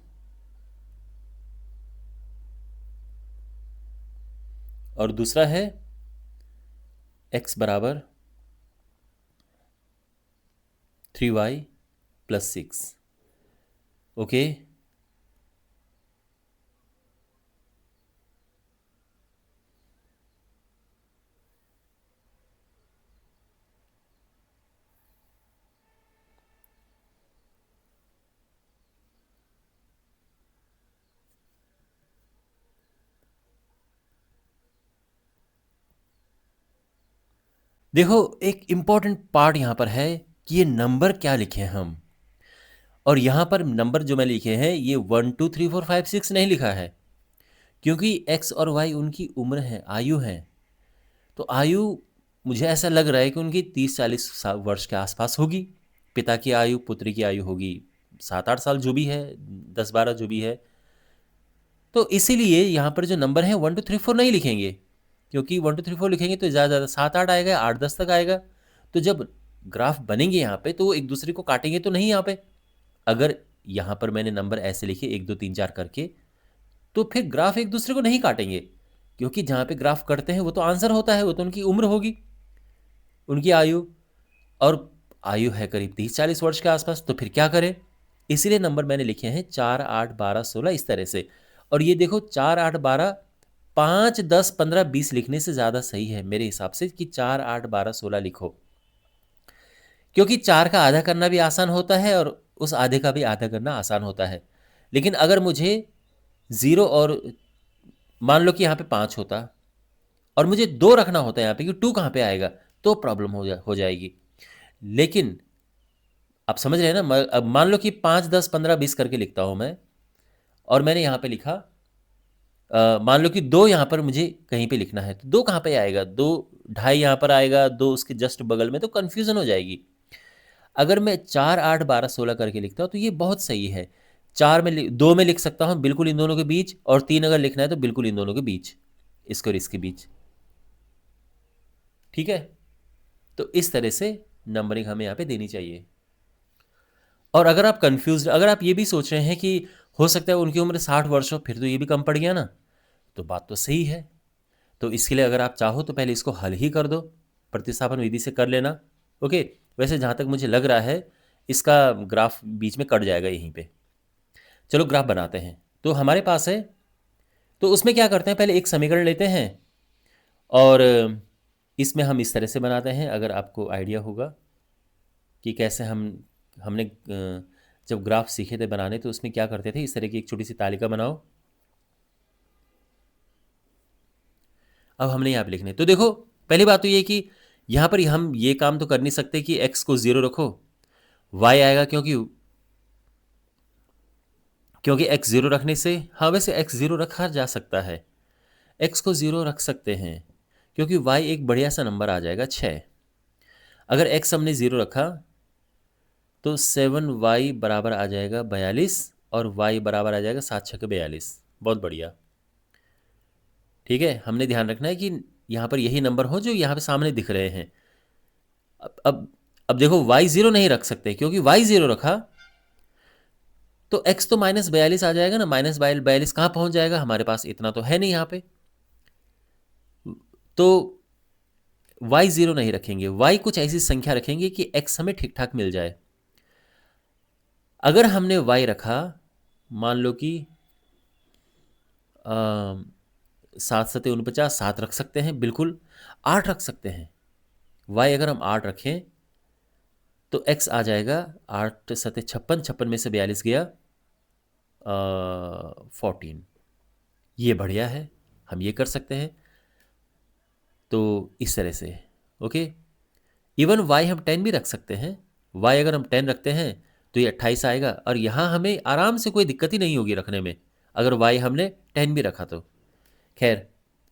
और दूसरा है x बराबर 3y+6। ओके, देखो एक इंपॉर्टेंट पार्ट यहां पर है कि ये नंबर क्या लिखे हैं हम, और यहां पर नंबर जो मैं लिखे हैं ये 1 2 3 4 5 6 नहीं लिखा है, क्योंकि x और y उनकी उम्र है, आयु है। तो आयु मुझे ऐसा लग रहा है कि उनकी 30-40 वर्ष के आसपास होगी। पिता की आयु, पुत्री की आयु होगी 7-8 साल, जो भी है, 10-12 जो भी है। तो इसीलिए यहाँ पर जो नंबर है 1 2 3 4 नहीं लिखेंगे, क्योंकि 1 2 3 4 लिखेंगे तो ज़्यादा 7-8 आएगा, 8-10 तक आएगा। तो जब ग्राफ बनेंगे यहाँ पे तो वो एक दूसरे को काटेंगे तो नहीं यहाँ पे। अगर यहाँ पर मैंने नंबर ऐसे लिखे 1 2 3 4 करके, तो फिर ग्राफ एक दूसरे को नहीं काटेंगे, क्योंकि जहाँ पे ग्राफ करते हैं वो तो आंसर होता है, वो तो उनकी उम्र होगी, उनकी आयु। और आयु है करीब 30-40 वर्ष के आसपास, तो फिर क्या करें। इसीलिए नंबर मैंने लिखे हैं 4 8 12 16 इस तरह से। और ये देखो 4 8 12 5 10 15 20 लिखने से ज़्यादा सही है मेरे हिसाब से कि 4 8 12 16 लिखो, क्योंकि 4 का आधा करना भी आसान होता है और उस आधे का भी आधा करना आसान होता है। लेकिन अगर मुझे 0 और मान लो कि यहाँ पे 5 होता और मुझे 2 रखना होता है यहाँ पे कि 2 कहाँ पे आएगा, तो प्रॉब्लम हो जाएगी। लेकिन आप समझ रहे हैं ना, अब मान लो कि 5 10 15 20 करके लिखता हूँ मैं, और मैंने यहाँ पे लिखा मान लो कि 2 यहाँ पर मुझे कहीं पे लिखना है, तो 2 कहाँ पे आएगा, 2 ढाई यहाँ पर आएगा, 2 उसके जस्ट बगल में, तो कन्फ्यूज़न हो जाएगी। अगर मैं 4 8 12 16 करके लिखता हूँ तो ये बहुत सही है। 2 में लिख सकता हूँ बिल्कुल इन दोनों के बीच, और 3 अगर लिखना है तो बिल्कुल इन दोनों के बीच, इसको और इसके बीच। ठीक है, तो इस तरह से नंबरिंग हमें यहाँ पे देनी चाहिए। और अगर आप कंफ्यूज, अगर आप ये भी सोच रहे हैं कि हो सकता है उनकी उम्र 60 वर्ष हो, फिर तो ये भी कम पड़ गया ना, तो बात तो सही है। तो इसके लिए अगर आप चाहो तो पहले इसको हल ही कर दो, प्रतिस्थापन विधि से कर लेना। ओके, वैसे जहाँ तक मुझे लग रहा है इसका ग्राफ बीच में कट जाएगा यहीं पे। चलो ग्राफ बनाते हैं। तो हमारे पास है, तो उसमें क्या करते हैं, पहले एक समीकरण लेते हैं और इसमें हम इस तरह से बनाते हैं। अगर आपको आइडिया होगा कि कैसे हमने जब ग्राफ सीखे थे बनाने, तो उसमें क्या करते थे, इस तरह की एक छोटी सी तालिका बनाओ अब हमने यहाँ पे लिखने, तो देखो पहली बात तो ये कि यहाँ पर हम ये काम तो कर नहीं सकते कि x को 0 रखो, y आएगा, क्योंकि x 0 रखने से, हाँ वैसे x 0 रखा जा सकता है, x को 0 रख सकते हैं क्योंकि y एक बढ़िया सा नंबर आ जाएगा 6। अगर x हमने 0 रखा तो 7y बराबर आ जाएगा 42 और y बराबर आ जाएगा 7 छक्के 42। बहुत बढ़िया, ठीक है। हमने ध्यान रखना है कि यहाँ पर यही नंबर हो जो यहाँ पे सामने दिख रहे हैं। अब देखो y 0 नहीं रख सकते, क्योंकि y 0 रखा तो x तो -42 आ जाएगा ना, -42 कहाँ पहुँच जाएगा, हमारे पास इतना तो है नहीं यहाँ पे, तो y 0 नहीं रखेंगे, y कुछ ऐसी संख्या रखेंगे कि x हमें ठीक ठाक मिल जाए। अगर हमने y रखा, मान लो कि 7 सते 49, 7 रख सकते हैं, बिल्कुल 8 रख सकते हैं। y अगर हम 8 रखें तो x आ जाएगा 8 सते 56, 56 में से 42 गया 14। ये बढ़िया है, हम ये कर सकते हैं। तो इस तरह से, ओके। इवन y हम 10 भी रख सकते हैं, y अगर हम 10 रखते हैं तो ये 28 आएगा, और यहाँ हमें आराम से कोई दिक्कत ही नहीं होगी रखने में, अगर y हमने 10 भी रखा तो। खैर,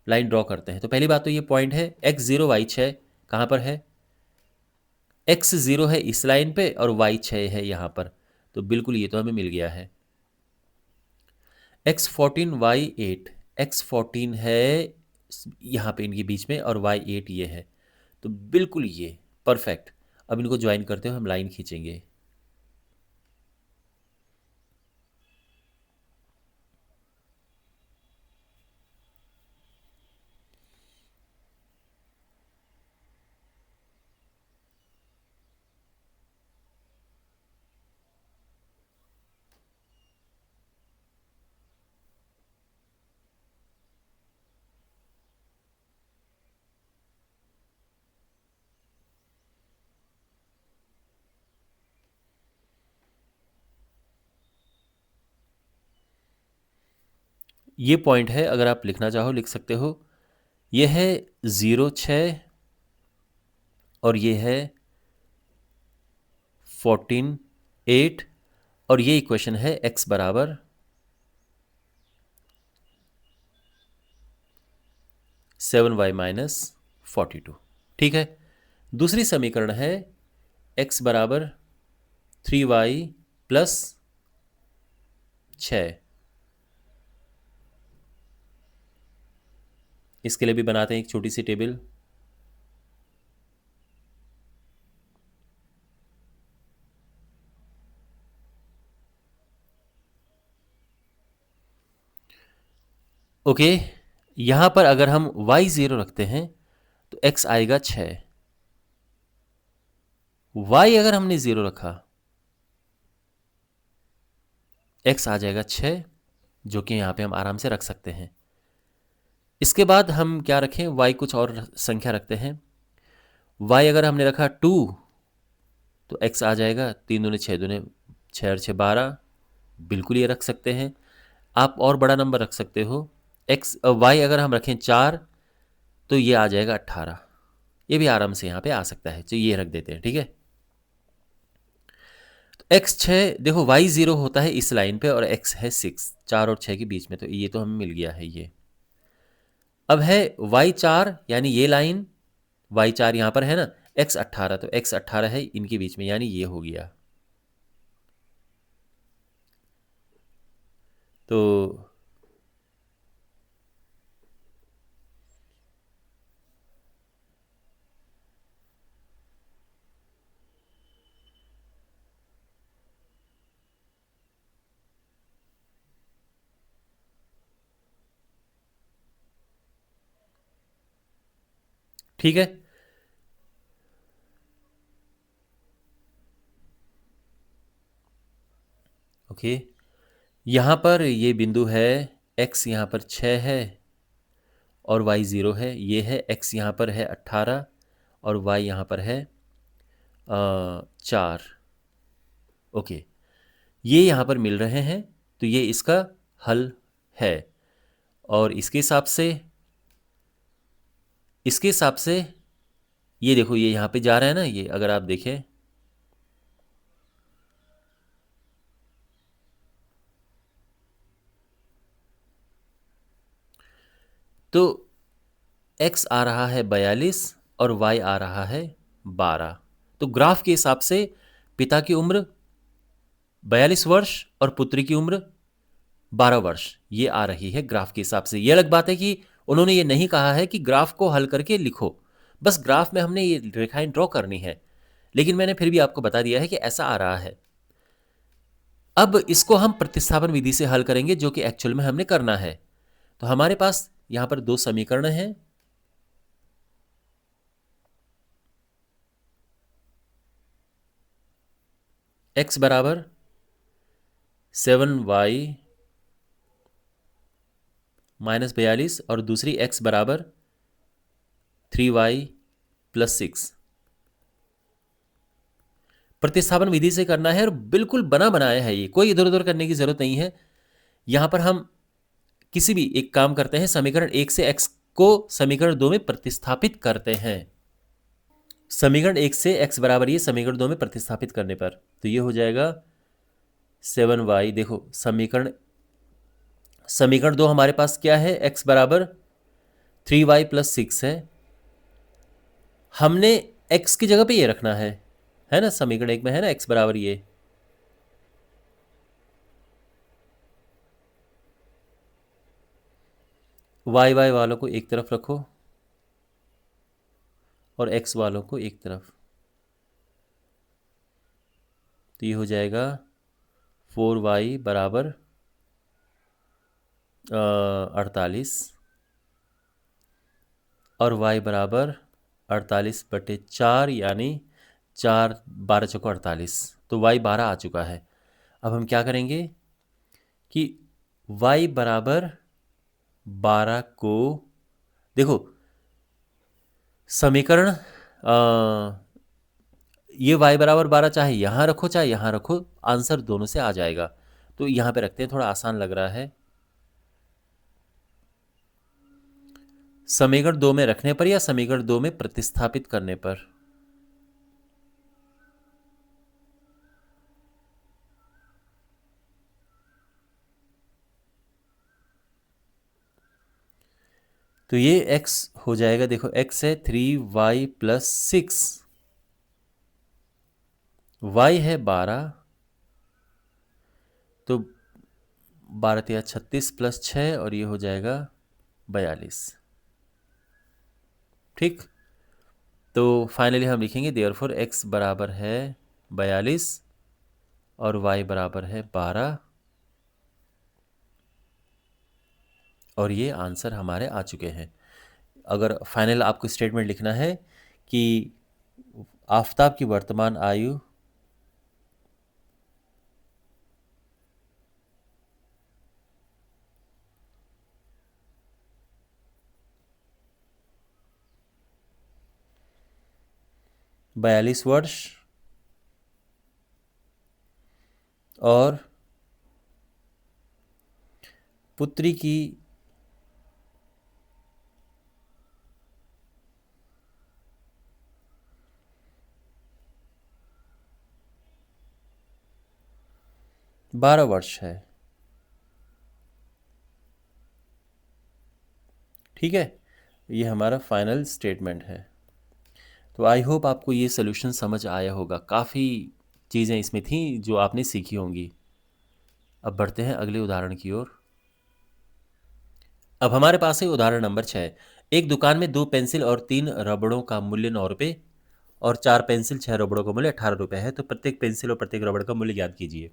लाइन ड्रॉ करते हैं। तो पहली बात तो ये पॉइंट है x 0 y 6 कहाँ पर है, x 0 है इस लाइन पे और y 6 है यहाँ पर, तो बिल्कुल ये तो हमें मिल गया है। x 14 y 8, x 14 है यहाँ पे इनके बीच में और y 8 ये है, तो बिल्कुल ये परफेक्ट। अब इनको ज्वाइन करते हुए हम लाइन खींचेंगे। ये पॉइंट है, अगर आप लिखना चाहो लिख सकते हो। ये है 0 6 और ये है 14 8, और ये इक्वेशन है x बराबर 7y माइनस 42, ठीक है। दूसरी समीकरण है x बराबर 3y प्लस 6। इसके लिए भी बनाते हैं एक छोटी सी टेबल। ओके, यहाँ पर अगर हम y 0 रखते हैं तो x आएगा 6, y अगर हमने 0 रखा x आ जाएगा 6, जो कि यहाँ पे हम आराम से रख सकते हैं। इसके बाद हम क्या रखें, y कुछ और संख्या रखते हैं। y अगर हमने रखा 2 तो x आ जाएगा 3 दूने 6 दूने 6 और 6 12, बिल्कुल ये रख सकते हैं। आप और बड़ा नंबर रख सकते हो। y अगर हम रखें 4 तो ये आ जाएगा 18, ये भी आराम से यहाँ पे आ सकता है, तो ये रख देते हैं, ठीक है। तो x 6, देखो y 0 होता है इस लाइन पे और x है 6, 4 और 6 के बीच में, तो ये तो हमें मिल गया है ये। अब है y 4, यानी ये लाइन y 4 यहाँ पर है ना, x 18, तो x 18 है इनके बीच में, यानी ये हो गया। तो ठीक है, ओके। यहाँ पर ये बिंदु है, x यहाँ पर 6 है और y 0 है, ये है x यहाँ पर है 18 और y यहाँ पर है 4, ओके। ये यहाँ पर मिल रहे हैं, तो ये इसका हल है। और इसके हिसाब से इसके हिसाब से ये देखो, ये यहाँ पे जा रहा है ना, ये अगर आप देखें तो x आ रहा है 42 और y आ रहा है 12। तो ग्राफ के हिसाब से पिता की उम्र 42 वर्ष और पुत्री की उम्र 12 वर्ष ये आ रही है ग्राफ के हिसाब से। ये अलग बात है कि उन्होंने ये नहीं कहा है कि ग्राफ को हल करके लिखो, बस ग्राफ में हमने ये रेखाएं ड्रॉ करनी है, लेकिन मैंने फिर भी आपको बता दिया है कि ऐसा आ रहा है। अब इसको हम प्रतिस्थापन विधि से हल करेंगे, जो कि एक्चुअल में हमने करना है। तो हमारे पास यहां पर दो समीकरण हैं। x बराबर 7y माइनस 42 और दूसरी x बराबर 3y प्लस 6। प्रतिस्थापन विधि से करना है और बिल्कुल बना बनाया है, ये कोई इधर उधर करने की जरूरत नहीं है। यहां पर हम किसी भी एक काम करते हैं, समीकरण 1 से x को समीकरण 2 में प्रतिस्थापित करते हैं। समीकरण 1 से x बराबर ये समीकरण 2 में प्रतिस्थापित करने पर तो ये हो जाएगा 7y। देखो समीकरण 2 हमारे पास क्या है, x बराबर 3y प्लस 6 है। हमने x की जगह पे ये रखना है ना, समीकरण 1 में है ना x बराबर ये, y वालों को एक तरफ रखो और x वालों को एक तरफ। तो ये हो जाएगा 4y बराबर 48 और y बराबर 48/4 यानी 4 12 चौको 48। तो y 12 आ चुका है। अब हम क्या करेंगे कि y बराबर 12 को देखो समीकरण ये y बराबर 12 चाहे यहाँ रखो चाहे यहाँ रखो, आंसर दोनों से आ जाएगा। तो यहाँ पे रखते हैं, थोड़ा आसान लग रहा है। समीकरण 2 में रखने पर या समीकरण 2 में प्रतिस्थापित करने पर? तो ये x हो जाएगा, देखो x है 3y प्लस 6, y है 12, तो 12 36 प्लस 6 और ये हो जाएगा 42। ठीक, तो फाइनली हम लिखेंगे देयरफॉर x बराबर है 42 और y बराबर है 12 और ये आंसर हमारे आ चुके हैं। अगर फाइनल आपको स्टेटमेंट लिखना है कि आफताब की वर्तमान आयु 42 वर्ष और पुत्री की बारह वर्ष है। ठीक है, ये हमारा फाइनल स्टेटमेंट है। तो आई होप आपको ये सोल्यूशन समझ आया होगा। काफ़ी चीज़ें इसमें थी जो आपने सीखी होंगी। अब बढ़ते हैं अगले उदाहरण की ओर। अब हमारे पास है उदाहरण नंबर 6। एक दुकान में 2 पेंसिल और 3 रबड़ों का मूल्य 9 रुपये और 4 पेंसिल 6 रबड़ों का मूल्य 18 रुपये है। तो प्रत्येक पेंसिल और प्रत्येक रबड़ का मूल्य ज्ञात कीजिए।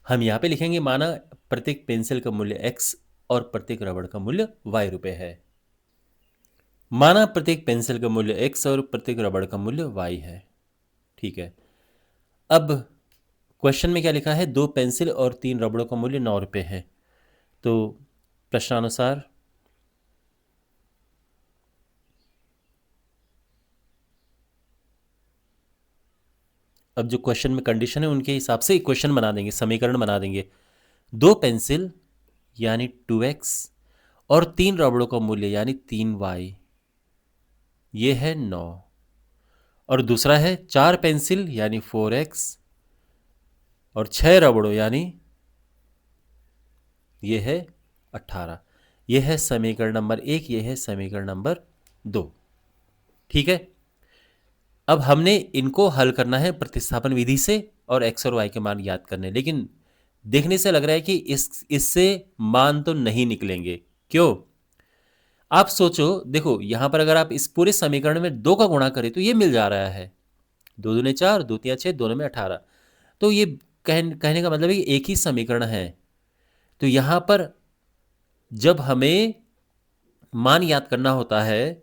हम यहाँ पे लिखेंगे, माना प्रत्येक पेंसिल का मूल्य x और प्रत्येक रबड़ का मूल्य y रुपये है। माना प्रत्येक पेंसिल का मूल्य x और प्रत्येक रबड़ का मूल्य y है। ठीक है, अब क्वेश्चन में क्या लिखा है, 2 पेंसिल और 3 रबड़ों का मूल्य 9 रुपये है। तो प्रश्नानुसार अब जो क्वेश्चन में कंडीशन है उनके हिसाब से इक्वेशन बना देंगे, समीकरण बना देंगे। 2 पेंसिल यानी 2x और 3 रबड़ों का मूल्य यानी 3y ये है 9, और दूसरा है 4 पेंसिल यानी 4x, और 6 रबड़ों यानी ये है 18। ये है समीकरण नंबर 1, ये है समीकरण नंबर 2। ठीक है, अब हमने इनको हल करना है प्रतिस्थापन विधि से और x और y के मान याद करने, लेकिन देखने से लग रहा है कि इससे मान तो नहीं निकलेंगे। क्यों? आप सोचो, देखो यहां पर अगर आप इस पूरे समीकरण में 2 का गुणा करें तो ये मिल जा रहा है, 2 दूने 4, 2 तिया 6, दोनों में 18। तो ये कहने का मतलब है कि एक ही समीकरण है। तो यहां पर जब हमें मान याद करना होता है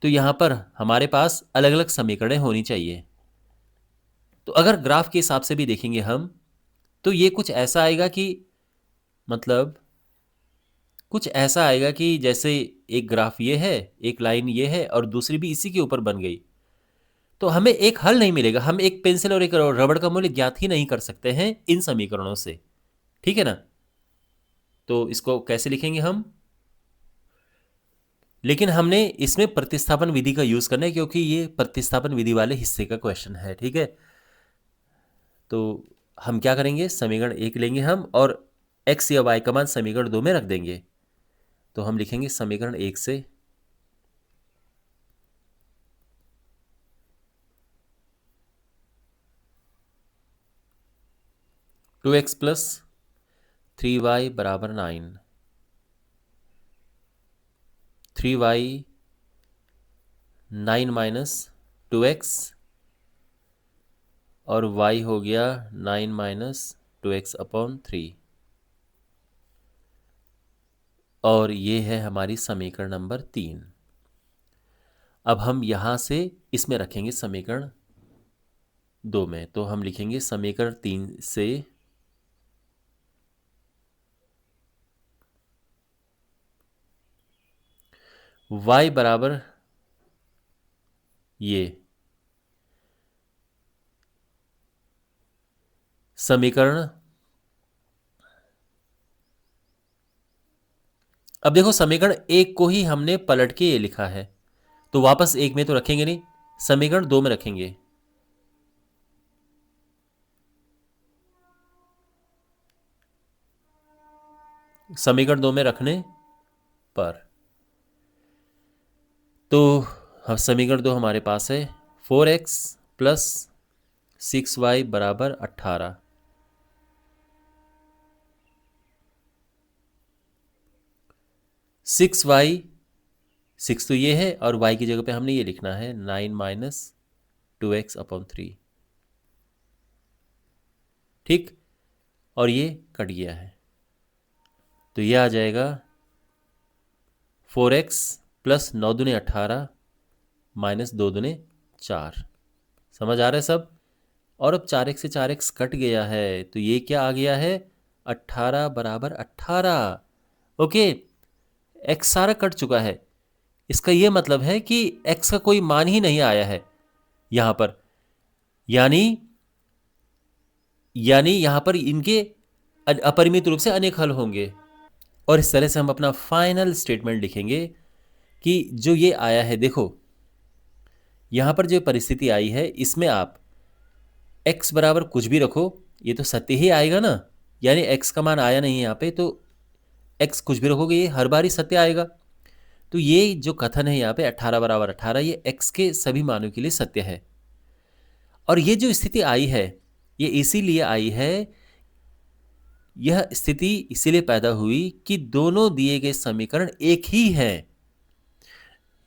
तो यहां पर हमारे पास अलग अलग समीकरणें होनी चाहिए। तो अगर ग्राफ के हिसाब से भी देखेंगे हम, तो ये कुछ ऐसा आएगा कि मतलब कुछ ऐसा आएगा कि जैसे एक ग्राफ ये है, एक लाइन ये है और दूसरी भी इसी के ऊपर बन गई, तो हमें एक हल नहीं मिलेगा। हम एक पेंसिल और एक रबड़ का मूल्य ज्ञात ही नहीं कर सकते हैं इन समीकरणों से। ठीक है ना? तो इसको कैसे लिखेंगे हम? लेकिन हमने इसमें प्रतिस्थापन विधि का यूज करना है क्योंकि ये प्रतिस्थापन विधि वाले हिस्से का क्वेश्चन है। ठीक है, तो हम क्या करेंगे, समीकरण 1 लेंगे हम और x या y का मान समीकरण 2 में रख देंगे। तो हम लिखेंगे समीकरण 1 से 2x प्लस 3y बराबर 9, 3y 9 माइनस 2x, और y हो गया 9 माइनस 2x अपॉन 3, और ये है हमारी समीकरण नंबर 3। अब हम यहां से इसमें रखेंगे समीकरण 2 में, तो हम लिखेंगे समीकरण 3 से y बराबर ये समीकरण, अब देखो समीकरण 1 को ही हमने पलट के ये लिखा है, तो वापस 1 में तो रखेंगे नहीं, समीकरण 2 में रखेंगे। समीकरण 2 में रखने पर तो समीकरण 2 हमारे पास है 4x प्लस 6y बराबर 18, 6y, 6 तो ये है और y की जगह पे हमने ये लिखना है 9 माइनस 2x अपॉन 3। ठीक, और ये कट गया है, तो ये आ जाएगा 4x प्लस 9 दूने 18 माइनस 2 दूने 4। समझ आ रहा है सब? और अब 4x से 4x कट गया है, तो ये क्या आ गया है, 18 बराबर 18। ओके, x सारा कट चुका है, इसका ये मतलब है कि x का कोई मान ही नहीं आया है यहां पर, यानी यहां पर इनके अपरिमित रूप से अनेक हल होंगे। और इस तरह से हम अपना फाइनल स्टेटमेंट लिखेंगे कि जो ये आया है, देखो यहां पर जो परिस्थिति आई है इसमें आप x बराबर कुछ भी रखो, ये तो सत्य ही आएगा ना, यानी x का मान आया नहीं यहाँ पे, तो x कुछ भी रखोगे ये हर बार ही सत्य आएगा। तो ये जो कथन है यहाँ पे 18 बराबर 18, ये x के सभी मानों के लिए सत्य है। और ये जो स्थिति आई है ये इसीलिए आई है, यह स्थिति इसीलिए पैदा हुई कि दोनों दिए गए समीकरण एक ही हैं,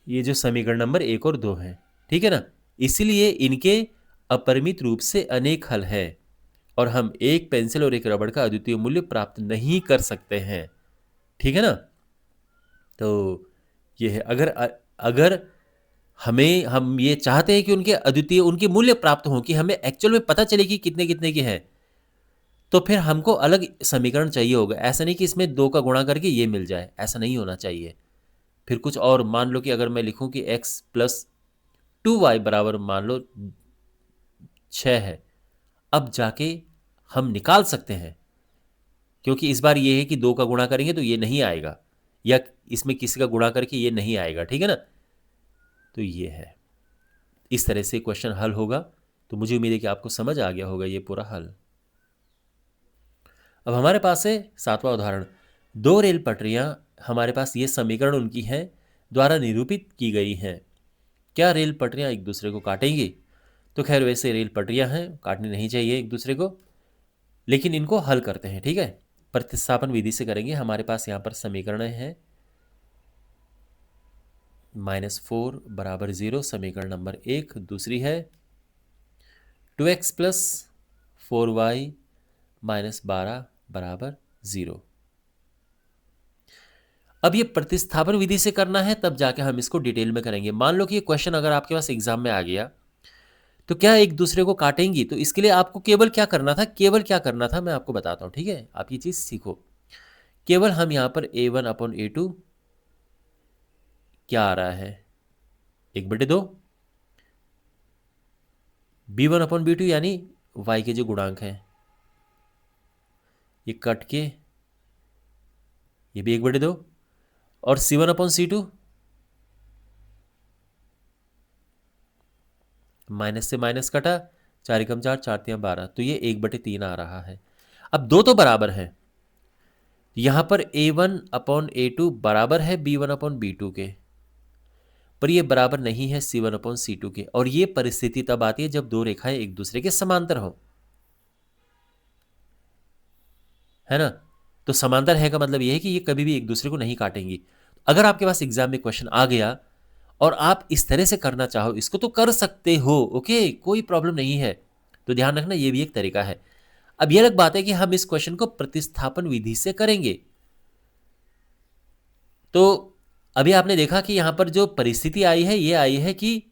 ये जो समीकरण नंबर 1 और 2 हैं। ठीक है ना? इसीलिए इनके अपरिमित रूप से अनेक हल है और हम एक पेंसिल और एक रबड़ का अद्वितीय मूल्य प्राप्त नहीं कर सकते हैं। ठीक है ना? तो ये है, अगर हम ये चाहते हैं कि उनके अद्वितीय उनके मूल्य प्राप्त हों, कि हमें एक्चुअल में पता चले कि कितने कितने के हैं, तो फिर हमको अलग समीकरण चाहिए होगा। ऐसा नहीं कि इसमें 2 का गुणा करके ये मिल जाए, ऐसा नहीं होना चाहिए। फिर कुछ और, मान लो कि अगर मैं लिखूं कि x प्लस 2y बराबर मान लो 6 है, अब जाके हम निकाल सकते हैं, क्योंकि इस बार ये है कि 2 का गुणा करेंगे तो ये नहीं आएगा, या इसमें किसी का गुणा करके ये नहीं आएगा। ठीक है ना? तो ये है। इस तरह से क्वेश्चन हल होगा। तो मुझे उम्मीद है कि आपको समझ आ गया होगा ये पूरा हल। अब हमारे पास है 7वां उदाहरण। दो रेल पटरियां, हमारे पास ये समीकरण उनकी हैं, द्वारा निरूपित की गई हैं। क्या रेल पटरियां एक दूसरे को काटेंगी? तो खैर वैसे रेल पटरियां हैं, काटनी नहीं चाहिए एक दूसरे को, लेकिन इनको हल करते हैं। ठीक है, प्रतिस्थापन विधि से करेंगे। हमारे पास यहाँ पर समीकरण है -4 बराबर 0, समीकरण नंबर 1। दूसरी है 2x प्लस 4y माइनस 12 बराबर 0। अब ये प्रतिस्थापन विधि से करना है, तब जाके हम इसको डिटेल में करेंगे। मान लो कि ये क्वेश्चन अगर आपके पास एग्जाम में आ गया, तो क्या एक दूसरे को काटेंगी? तो इसके लिए आपको केवल क्या करना था, मैं आपको बताता हूं। ठीक है, आप ये चीज सीखो। केवल हम यहां पर a1/a2 क्या आ रहा है, 1/2, b1/b2 यानी y के जो गुणांक हैं, ये कट के ये भी 1/2, और c1/c2 माइनस से माइनस कटा, 4 एकम 4, 4 तिया 12, तो ये 1/3 आ रहा है। अब दो तो बराबर है, यहां पर a1/a2 बराबर है b1/b2 के, पर ये बराबर नहीं है c1/c2 के। और ये परिस्थिति तब आती है जब दो रेखाएं एक दूसरे के समांतर हो, है ना। तो समांतर है का मतलब ये है कि ये कभी भी एक दूसरे को नहीं काटेंगी। अगर आपके पास एग्जाम में क्वेश्चन आ गया और आप इस तरह से करना चाहो इसको, तो कर सकते हो, ओके, कोई प्रॉब्लम नहीं है। तो ध्यान रखना, ये भी एक तरीका है। अब ये अलग बात है कि हम इस क्वेश्चन को प्रतिस्थापन विधि से करेंगे। तो अभी आपने देखा कि यहां पर जो परिस्थिति आई है, ये आई है कि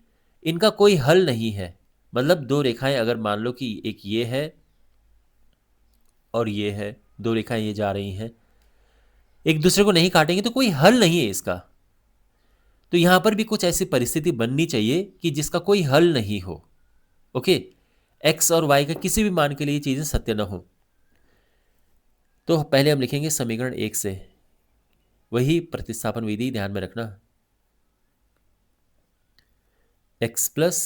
इनका कोई हल नहीं है। मतलब दो रेखाएं, अगर मान लो कि एक ये है और ये है, दो रेखाएं ये जा रही हैं, एक दूसरे को नहीं काटेंगे, तो कोई हल नहीं है इसका। तो यहां पर भी कुछ ऐसी परिस्थिति बननी चाहिए कि जिसका कोई हल नहीं हो। ओके, एक्स और वाई का किसी भी मान के लिए चीजें सत्य न हो। तो पहले हम लिखेंगे समीकरण 1 से, वही प्रतिस्थापन विधि ध्यान में रखना। x प्लस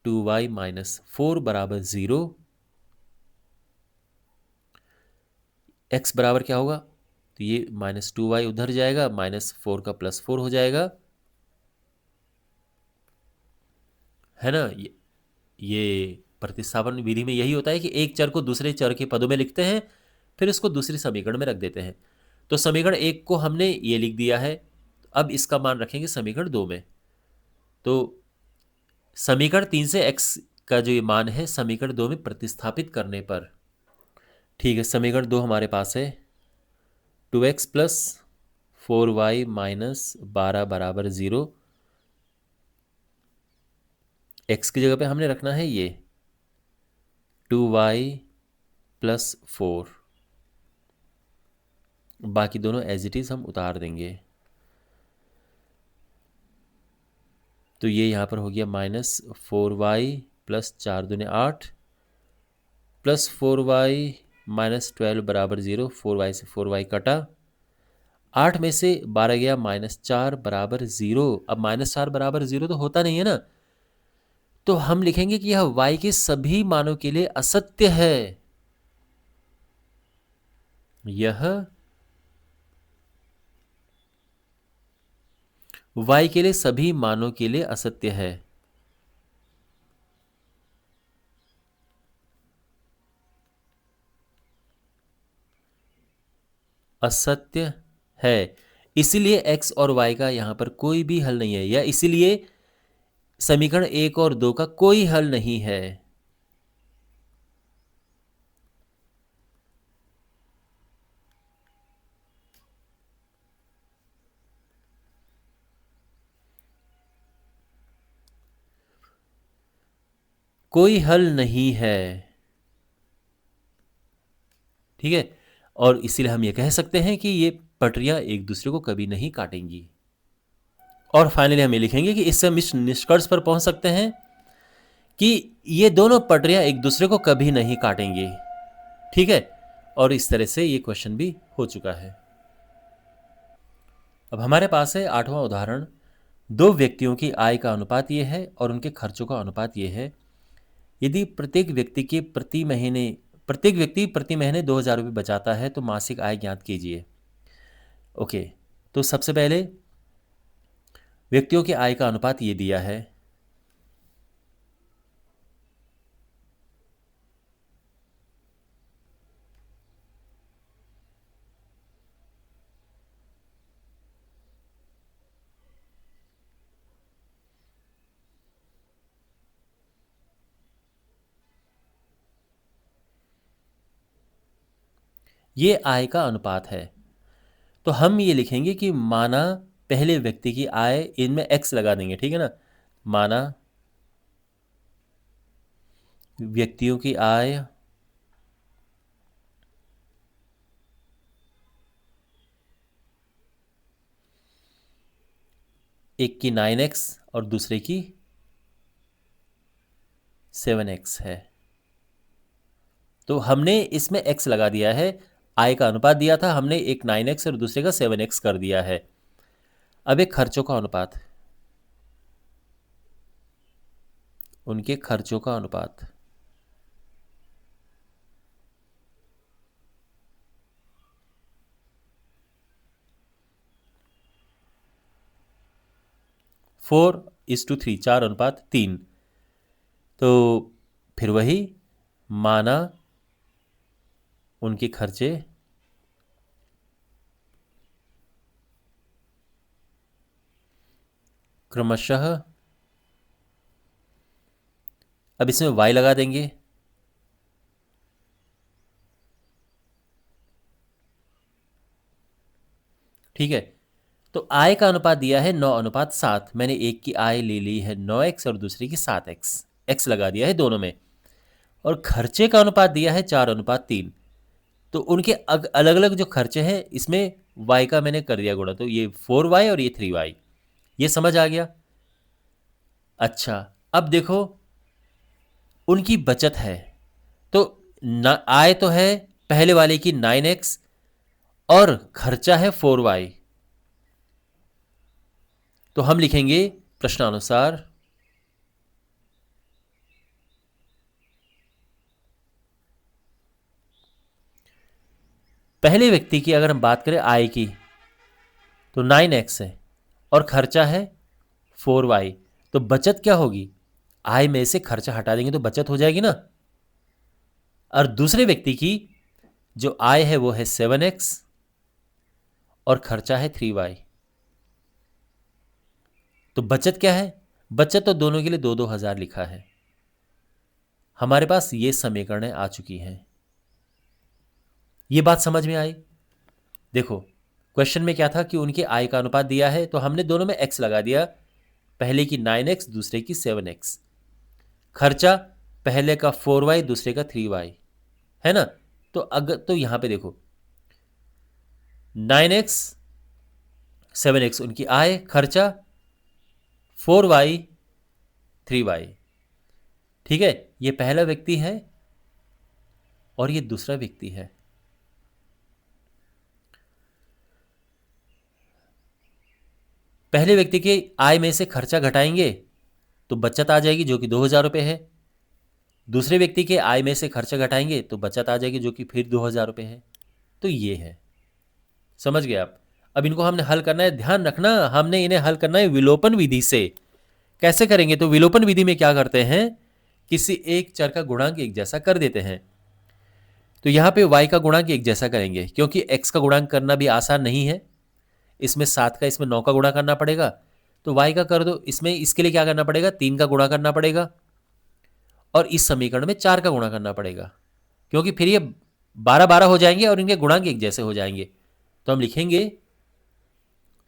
2y माइनस 4 बराबर 0। x बराबर क्या होगा, तो ये -2y उधर जाएगा, -4 का +4 हो जाएगा, है ना। ये प्रतिस्थापन विधि में यही होता है कि एक चर को दूसरे चर के पदों में लिखते हैं, फिर उसको दूसरे समीकरण में रख देते हैं। तो समीकरण 1 को हमने ये लिख दिया है, अब इसका मान रखेंगे समीकरण 2 में। तो समीकरण 3 से x का जो ये मान है, समीकरण 2 में प्रतिस्थापित करने पर, ठीक है, समीकरण 2 हमारे पास है 2x प्लस 4y माइनस 12 बराबर 0। x की जगह पे हमने रखना है ये 2y प्लस 4, बाकी दोनों एज इट इज हम उतार देंगे। तो ये यहाँ पर हो गया -4y plus 4 दूने 8 plus 4y minus 12 बराबर 0। 4y से 4y कटा, 8 में से 12 गया, -4 बराबर 0। अब -4 बराबर 0 तो होता नहीं है ना, तो हम लिखेंगे कि यह y के सभी मानों के लिए असत्य है। यह y के लिए सभी मानों के लिए असत्य है। असत्य है, इसीलिए x और y का यहां पर कोई भी हल नहीं है, या इसीलिए समीकरण 1 और 2 का कोई हल नहीं है। कोई हल नहीं है, ठीक है। और इसीलिए हम ये कह सकते हैं कि ये पटरियां एक दूसरे को कभी नहीं काटेंगी। और फाइनली हम ये लिखेंगे कि इससे हम इस निष्कर्ष पर पहुंच सकते हैं कि ये दोनों पटरियां एक दूसरे को कभी नहीं काटेंगी, ठीक है। और इस तरह से ये क्वेश्चन भी हो चुका है। अब हमारे पास है 8वां उदाहरण। दो व्यक्तियों की आय का अनुपात ये है और उनके खर्चों का अनुपात ये है। यदि प्रत्येक व्यक्ति प्रति महीने 2,000 रुपये बचाता है तो मासिक आय ज्ञात कीजिए। ओके, तो सबसे पहले व्यक्तियों की आय का अनुपात ये दिया है। ये आय का अनुपात है। तो हम ये लिखेंगे कि माना पहले व्यक्ति की आय, इनमें एक्स लगा देंगे, ठीक है ना। माना व्यक्तियों की आय एक की 9x और दूसरे की 7x है। तो हमने इसमें x लगा दिया है। आय का अनुपात दिया था हमने, एक 9x और दूसरे का 7x कर दिया है। अब एक खर्चों का अनुपात, उनके खर्चों का अनुपात। Four is to three, 4:3। तो फिर वही, माना उनके खर्चे क्रमशः, अब इसमें y लगा देंगे। ठीक है, तो आय का अनुपात दिया है 9:7। मैंने एक की आय ले ली है 9x और दूसरे की 7x, x लगा दिया है दोनों में। और खर्चे का अनुपात दिया है 4:3। तो उनके अलग अलग जो खर्चे हैं इसमें y का मैंने कर दिया गुणा, तो ये 4y और ये 3y। ये समझ आ गया। अच्छा, अब देखो उनकी बचत है। तो आय तो है पहले वाले की 9x और खर्चा है 4y। तो हम लिखेंगे प्रश्नानुसार पहले व्यक्ति की अगर हम बात करें आय की तो 9x है और खर्चा है 4y। तो बचत क्या होगी, आय में से खर्चा हटा देंगे तो बचत हो जाएगी ना। और दूसरे व्यक्ति की जो आय है वो है 7x और खर्चा है 3y। तो बचत क्या है, बचत तो दोनों के लिए 2,000 लिखा है। हमारे पास ये समीकरणें आ चुकी हैं। ये बात समझ में आई। देखो क्वेश्चन में क्या था कि उनकी आय का अनुपात दिया है, तो हमने दोनों में x लगा दिया। पहले की 9x दूसरे की 7x। खर्चा पहले का 4y दूसरे का 3y है ना। तो अगर तो यहां पे देखो 9x 7x उनकी आय, खर्चा 4y 3y। ठीक है, ये पहला व्यक्ति है और ये दूसरा व्यक्ति है। पहले व्यक्ति के आय में से खर्चा घटाएंगे तो बचत आ जाएगी जो कि 2,000 रुपये है। दूसरे व्यक्ति के आय में से खर्चा घटाएंगे तो बचत आ जाएगी जो कि फिर 2,000 रुपये है। तो ये है, समझ गए आप। अब इनको हमने हल करना है, ध्यान रखना हमने इन्हें हल करना है विलोपन विधि से। कैसे करेंगे, तो विलोपन विधि में क्या करते हैं, किसी एक चर का गुणांक एक जैसा कर देते हैं। तो यहां पे y का गुणांक एक जैसा करेंगे क्योंकि x का गुणांक करना भी आसान नहीं है। इसमें 7 का इसमें 9 का गुणा करना पड़ेगा, तो y का कर दो। इसमें इसके लिए क्या करना पड़ेगा, 3 का गुणा करना पड़ेगा और इस समीकरण में 4 का गुणा करना पड़ेगा क्योंकि फिर ये 12-12 हो जाएंगे और इनके गुणांक एक जैसे हो जाएंगे। तो हम लिखेंगे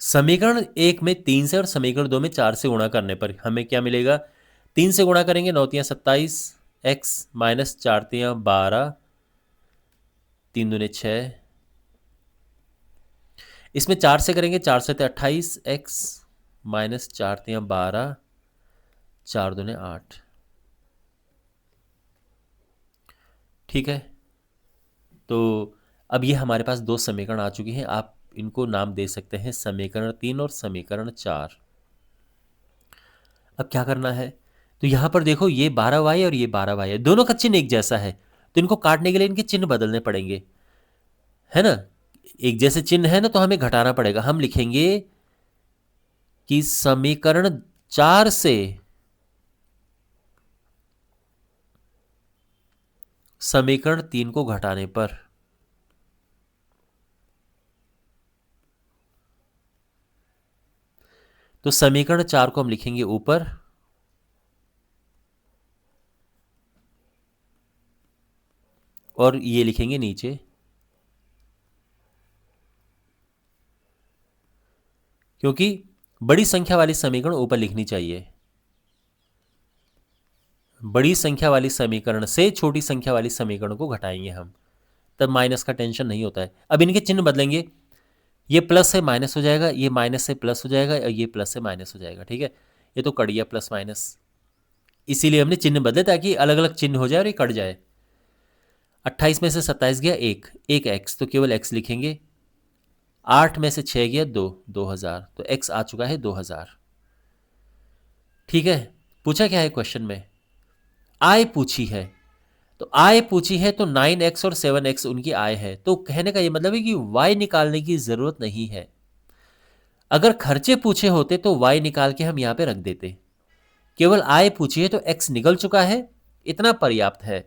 समीकरण 1 में 3 से और समीकरण 2 में 4 से गुणा करने पर हमें क्या मिलेगा। 3 से गुणा करेंगे 9×3 = 27, x माइनस 4×3 = 12, 3×2 = 6। इसमें 4 से करेंगे 4×7 = 28, x माइनस 4×3 = 12, 4×2 = 8। ठीक है, तो अब ये हमारे पास दो समीकरण आ चुकी हैं। आप इनको नाम दे सकते हैं समीकरण 3 और समीकरण 4। अब क्या करना है, तो यहां पर देखो ये 12y और ये 12y है, दोनों का चिन्ह एक जैसा है, तो इनको काटने के लिए इनके चिन्ह बदलने पड़ेंगे, है ना। एक जैसे चिन्ह है ना, तो हमें घटाना पड़ेगा। हम लिखेंगे कि समीकरण 4 से समीकरण 3 को घटाने पर तो समीकरण 4 को हम लिखेंगे ऊपर और ये लिखेंगे नीचे, क्योंकि बड़ी संख्या वाली समीकरण ऊपर लिखनी चाहिए। बड़ी संख्या वाली समीकरण से छोटी संख्या वाली समीकरण को घटाएंगे हम, तब माइनस का टेंशन नहीं होता है। अब इनके चिन्ह बदलेंगे, ये प्लस से माइनस हो जाएगा, ये माइनस से प्लस हो जाएगा और ये प्लस से माइनस हो जाएगा, ठीक है। ये तो कट गया प्लस माइनस, इसीलिए हमने चिन्ह बदले ताकि अलग अलग चिन्ह हो जाए और ये कट जाए। 28 में से 27 गया एक एक्स, तो केवल एक्स लिखेंगे। 8 में से 6 गया 2000, तो एक्स आ चुका है 2000, ठीक है। पूछा क्या है क्वेश्चन में, आय पूछी है, तो आय पूछी है तो 9x और 7x उनकी आय है, तो कहने का ये मतलब है कि y निकालने की जरूरत नहीं है। अगर खर्चे पूछे होते तो y निकाल के हम यहां पे रख देते, केवल आय पूछी है तो x निकल चुका है, इतना पर्याप्त है।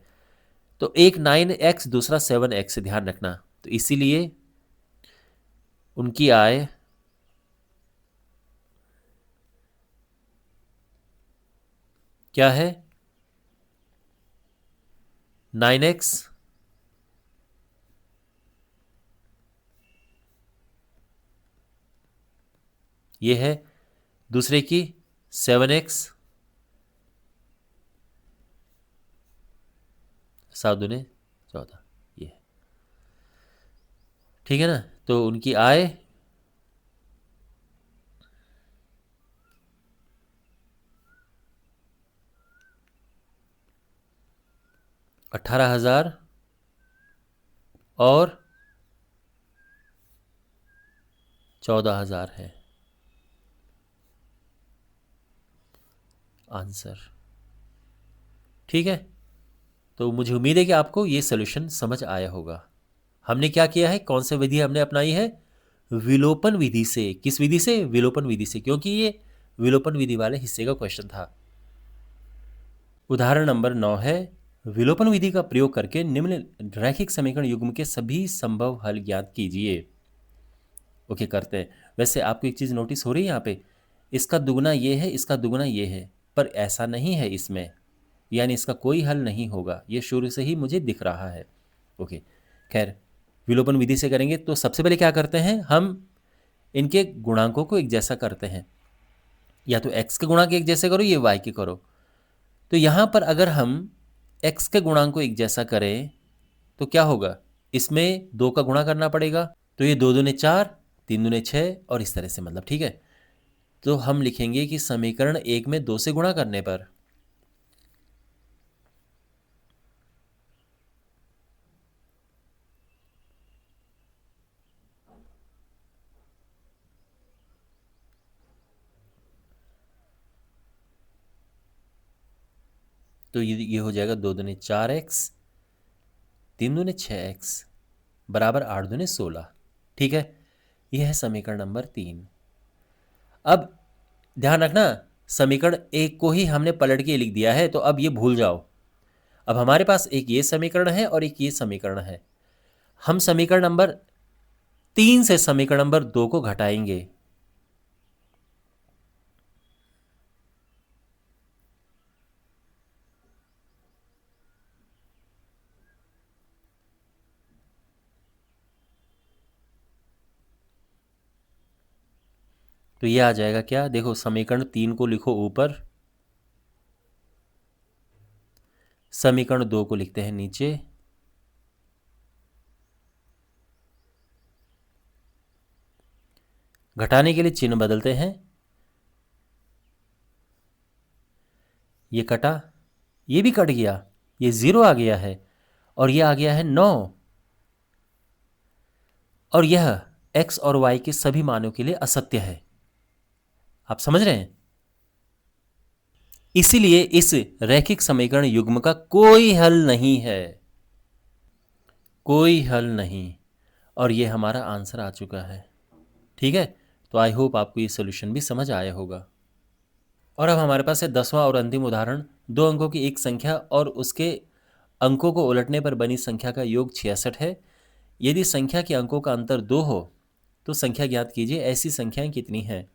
तो एक 9x दूसरा 7x, ध्यान रखना, तो इसीलिए उनकी आय क्या है, 9x ये है, दूसरे की 7x, 7 दूने 14, ये है, ठीक है ना। तो उनकी आय 18,000 और 14,000 है आंसर, ठीक है। तो मुझे उम्मीद है कि आपको ये सोल्यूशन समझ आया होगा। हमने क्या किया है, कौन सी विधि हमने अपनाई है, विलोपन विधि से। किस विधि से, विलोपन विधि से, क्योंकि ये विलोपन विधि वाले हिस्से का क्वेश्चन था। उदाहरण नंबर 9 है, विलोपन विधि का प्रयोग करके निम्न रैखिक समीकरण युग्म के सभी संभव हल ज्ञात कीजिए। ओके, करते हैं। वैसे आपको एक चीज नोटिस हो रही है यहाँ पे, इसका दुगना ये है, इसका दुगना ये है, पर ऐसा नहीं है इसमें, यानी इसका कोई हल नहीं होगा, ये शुरू से ही मुझे दिख रहा है। ओके, खैर, विलोपन विधि से करेंगे तो सबसे पहले क्या करते हैं, हम इनके गुणांकों को एक जैसा करते हैं, या तो x के गुणांक एक जैसे करो, ये y के करो। तो यहां पर अगर हम x के गुणांक को एक जैसा करें तो क्या होगा, इसमें 2 का गुणा करना पड़ेगा, तो ये 2 दूने 4, 3 दूने 6 और इस तरह से, मतलब, ठीक है। तो हम लिखेंगे कि समीकरण 1 में 2 से गुणा करने पर तो ये हो जाएगा 2 दूने 4x, 3 दूने 6x बराबर 8 दूने 16, ठीक है। यह है समीकरण नंबर 3। अब ध्यान रखना, समीकरण 1 को ही हमने पलट के लिख दिया है, तो अब ये भूल जाओ। अब हमारे पास एक ये समीकरण है और एक ये समीकरण है, हम समीकरण नंबर 3 से समीकरण नंबर 2 को घटाएंगे, तो ये आ जाएगा क्या, देखो, समीकरण 3 को लिखो ऊपर, समीकरण 2 को लिखते हैं नीचे, घटाने के लिए चिन्ह बदलते हैं, ये कटा, ये भी कट गया, ये 0 आ गया है और ये आ गया है 9, और यह x और y के सभी मानों के लिए असत्य है। आप समझ रहे हैं, इसीलिए इस रैखिक समीकरण युग्म का कोई हल नहीं है, कोई हल नहीं। और ये हमारा आंसर आ चुका है। ठीक है, तो आई होप आपको ये सोल्यूशन भी समझ आया होगा। और अब हमारे पास है 10वां और अंतिम उदाहरण। दो अंकों की एक संख्या और उसके अंकों को उलटने पर बनी संख्या का योग 66 है। यदि संख्या के अंकों का अंतर 2 हो तो संख्या ज्ञात कीजिए। ऐसी संख्याएं कितनी हैं?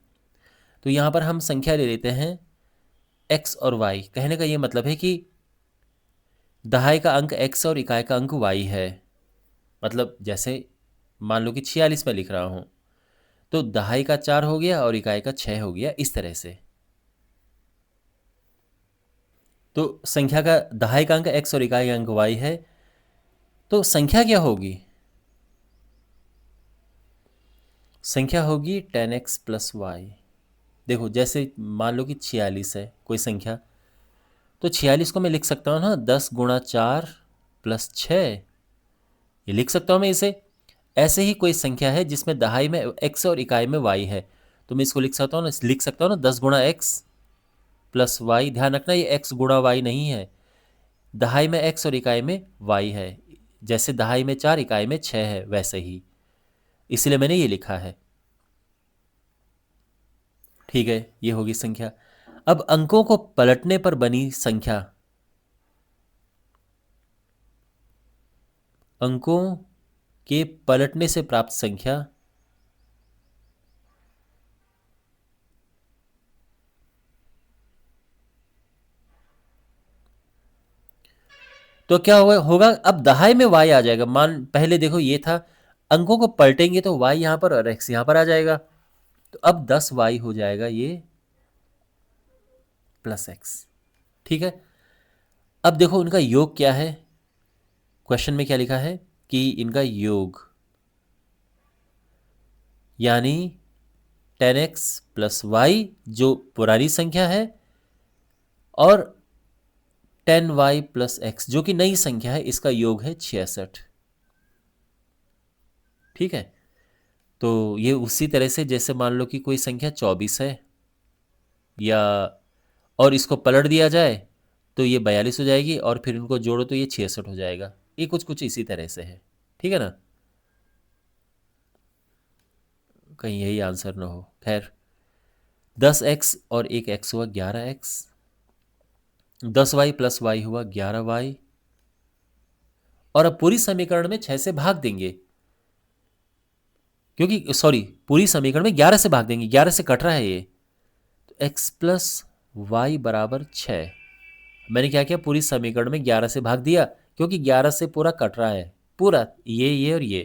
तो यहाँ पर हम संख्या ले लेते हैं x और y। कहने का ये मतलब है कि दहाई का अंक x और इकाई का अंक y है। मतलब जैसे मान लो कि 46 में लिख रहा हूँ, तो दहाई का 4 हो गया और इकाई का 6 हो गया, इस तरह से। तो संख्या का दहाई का अंक x और इकाई का अंक y है, तो संख्या क्या होगी? संख्या होगी 10x प्लस y। देखो जैसे मान लो कि 46 है कोई संख्या, तो 46 को मैं लिख सकता हूँ ना 10 गुणा 4 प्लस 6, ये लिख सकता हूँ मैं इसे। ऐसे ही कोई संख्या है जिसमें दहाई में x और इकाई में y है, तो मैं इसको लिख सकता हूँ ना 10 गुणा x प्लस वाई। ध्यान रखना ये x गुणा y नहीं है, दहाई में x और इकाई में y है। जैसे दहाई में 4 इकाई में 6 है वैसे ही, इसलिए मैंने ये लिखा है। ठीक है, ये होगी संख्या। अब अंकों को पलटने पर बनी संख्या, अंकों के पलटने से प्राप्त संख्या तो क्या होगा? अब दहाई में y आ जाएगा। मान पहले देखो ये था, अंकों को पलटेंगे तो y यहां पर और x यहां पर आ जाएगा, तो अब 10y हो जाएगा ये प्लस x। ठीक है, अब देखो उनका योग क्या है। क्वेश्चन में क्या लिखा है कि इनका योग यानी 10x प्लस वाई जो पुरानी संख्या है, और 10y प्लस x जो कि नई संख्या है, इसका योग है 66। ठीक है, तो ये उसी तरह से जैसे मान लो कि कोई संख्या 24 है, या और इसको पलट दिया जाए तो ये 42 हो जाएगी, और फिर इनको जोड़ो तो ये 66 हो जाएगा। ये कुछ कुछ इसी तरह से है। ठीक है ना, कहीं यही आंसर ना हो। खैर, 10x और एक x हुआ 11x, 10y प्लस y हुआ 11y, और अब पूरी समीकरण में 6 से भाग देंगे, क्योंकि सॉरी पूरी समीकरण में 11 से भाग देंगे, 11 से कट रहा है ये, तो x प्लस वाई बराबर 6। मैंने क्या किया, पूरी समीकरण में 11 से भाग दिया, क्योंकि 11 से पूरा कट रहा है, पूरा ये और ये,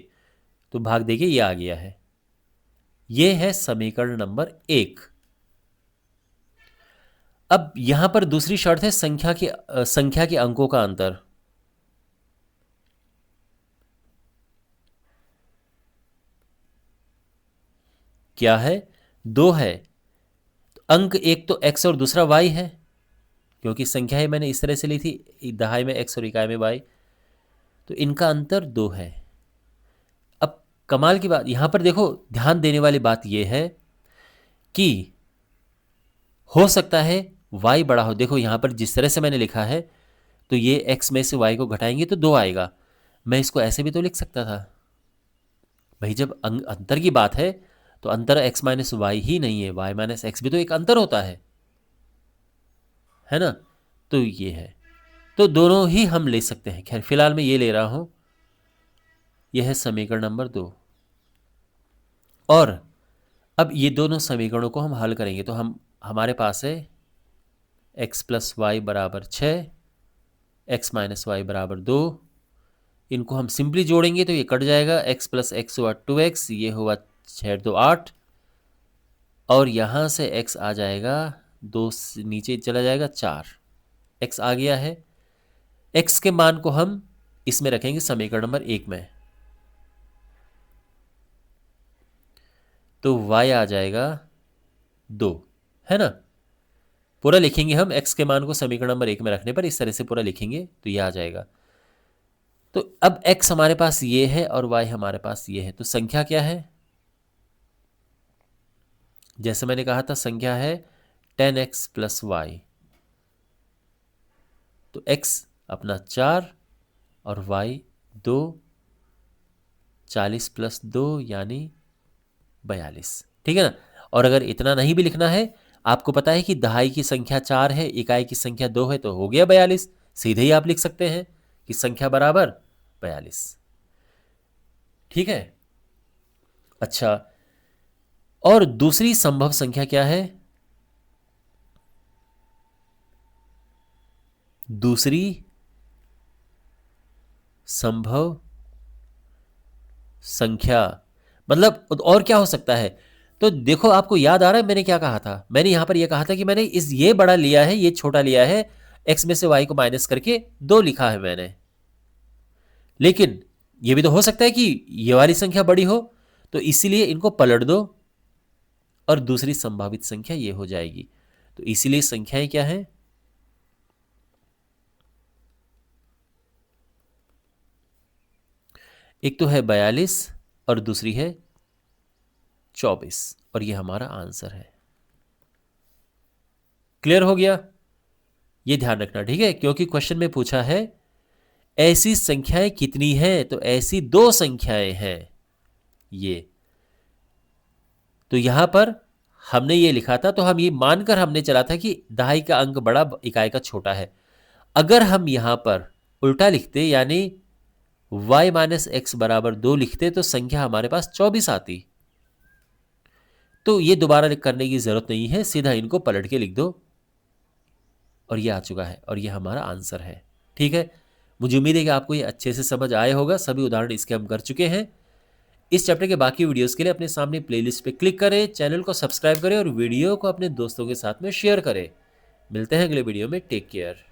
तो भाग देके ये आ गया है। ये है समीकरण नंबर 1। अब यहां पर दूसरी शर्त है संख्या के अंकों का अंतर। क्या है? 2 है। अंक एक तो x और दूसरा y है, क्योंकि संख्याएं मैंने इस तरह से ली थी, दहाई में x और इकाई में y, तो इनका अंतर 2 है। अब कमाल की बात यहां पर देखो, ध्यान देने वाली बात यह है कि हो सकता है y बड़ा हो। देखो यहां पर जिस तरह से मैंने लिखा है, तो ये x में से y को घटाएंगे तो 2 आएगा। मैं इसको ऐसे भी तो लिख सकता था भाई, जब अंतर की बात है तो अंतर x माइनस वाई ही नहीं है, y माइनस एक्स भी तो एक अंतर होता है ना। तो ये है, तो दोनों ही हम ले सकते हैं। खैर फिलहाल मैं ये ले रहा हूं, यह है समीकरण नंबर 2। और अब ये दोनों समीकरणों को हम हल करेंगे, तो हमारे पास है x प्लस वाई बराबर 6, x माइनस वाई बराबर 2। इनको हम सिंपली जोड़ेंगे तो ये कट जाएगा, x प्लस एक्स हुआ 2x, ये हुआ 6 2 8, और यहाँ से x आ जाएगा 2 नीचे चला जाएगा 4, x आ गया है। x के मान को हम इसमें रखेंगे समीकरण नंबर 1 में, तो y आ जाएगा 2, है ना। पूरा लिखेंगे हम, x के मान को समीकरण नंबर 1 में रखने पर इस तरह से पूरा लिखेंगे तो ये आ जाएगा। तो अब x हमारे पास ये है और y हमारे पास ये है, तो संख्या क्या है? जैसे मैंने कहा था संख्या है 10x प्लस वाई। तो x अपना 4 और y 2, 40 प्लस 2 यानी 42। ठीक है ना। और अगर इतना नहीं भी लिखना है, आपको पता है कि दहाई की संख्या 4 है, इकाई की संख्या 2 है, तो हो गया 42। सीधे ही आप लिख सकते हैं कि संख्या बराबर 42। ठीक है। अच्छा, और दूसरी संभव संख्या क्या है? दूसरी संभव संख्या मतलब और क्या हो सकता है? तो देखो, आपको याद आ रहा है मैंने क्या कहा था? मैंने यहां पर यह कहा था कि मैंने ये बड़ा लिया है, ये छोटा लिया है, x में से y को माइनस करके 2 लिखा है मैंने। लेकिन यह भी तो हो सकता है कि ये वाली संख्या बड़ी हो, तो इसीलिए इनको पलट दो और दूसरी संभावित संख्या ये हो जाएगी। तो इसीलिए संख्याएं क्या है? एक तो है 42 और दूसरी है 24, और ये हमारा आंसर है। क्लियर हो गया? ये ध्यान रखना, ठीक है, क्योंकि क्वेश्चन में पूछा है ऐसी संख्याएं कितनी हैं, तो ऐसी 2 संख्याएं हैं ये। तो यहां पर हमने ये लिखा था, तो हम ये मानकर हमने चला था कि दहाई का अंक बड़ा, इकाई का छोटा है। अगर हम यहां पर उल्टा लिखते, यानी y माइनस एक्स बराबर 2 लिखते, तो संख्या हमारे पास 24 आती। तो ये दोबारा करने की जरूरत नहीं है, सीधा इनको पलट के लिख दो और ये आ चुका है, और ये हमारा आंसर है। ठीक है। मुझे उम्मीद है कि आपको ये अच्छे से समझ आया होगा। सभी उदाहरण इसके हम कर चुके हैं। इस चैप्टर के बाकी वीडियोस के लिए अपने सामने प्लेलिस्ट पे क्लिक करें, चैनल को सब्सक्राइब करें और वीडियो को अपने दोस्तों के साथ में शेयर करें। मिलते हैं अगले वीडियो में। Take care.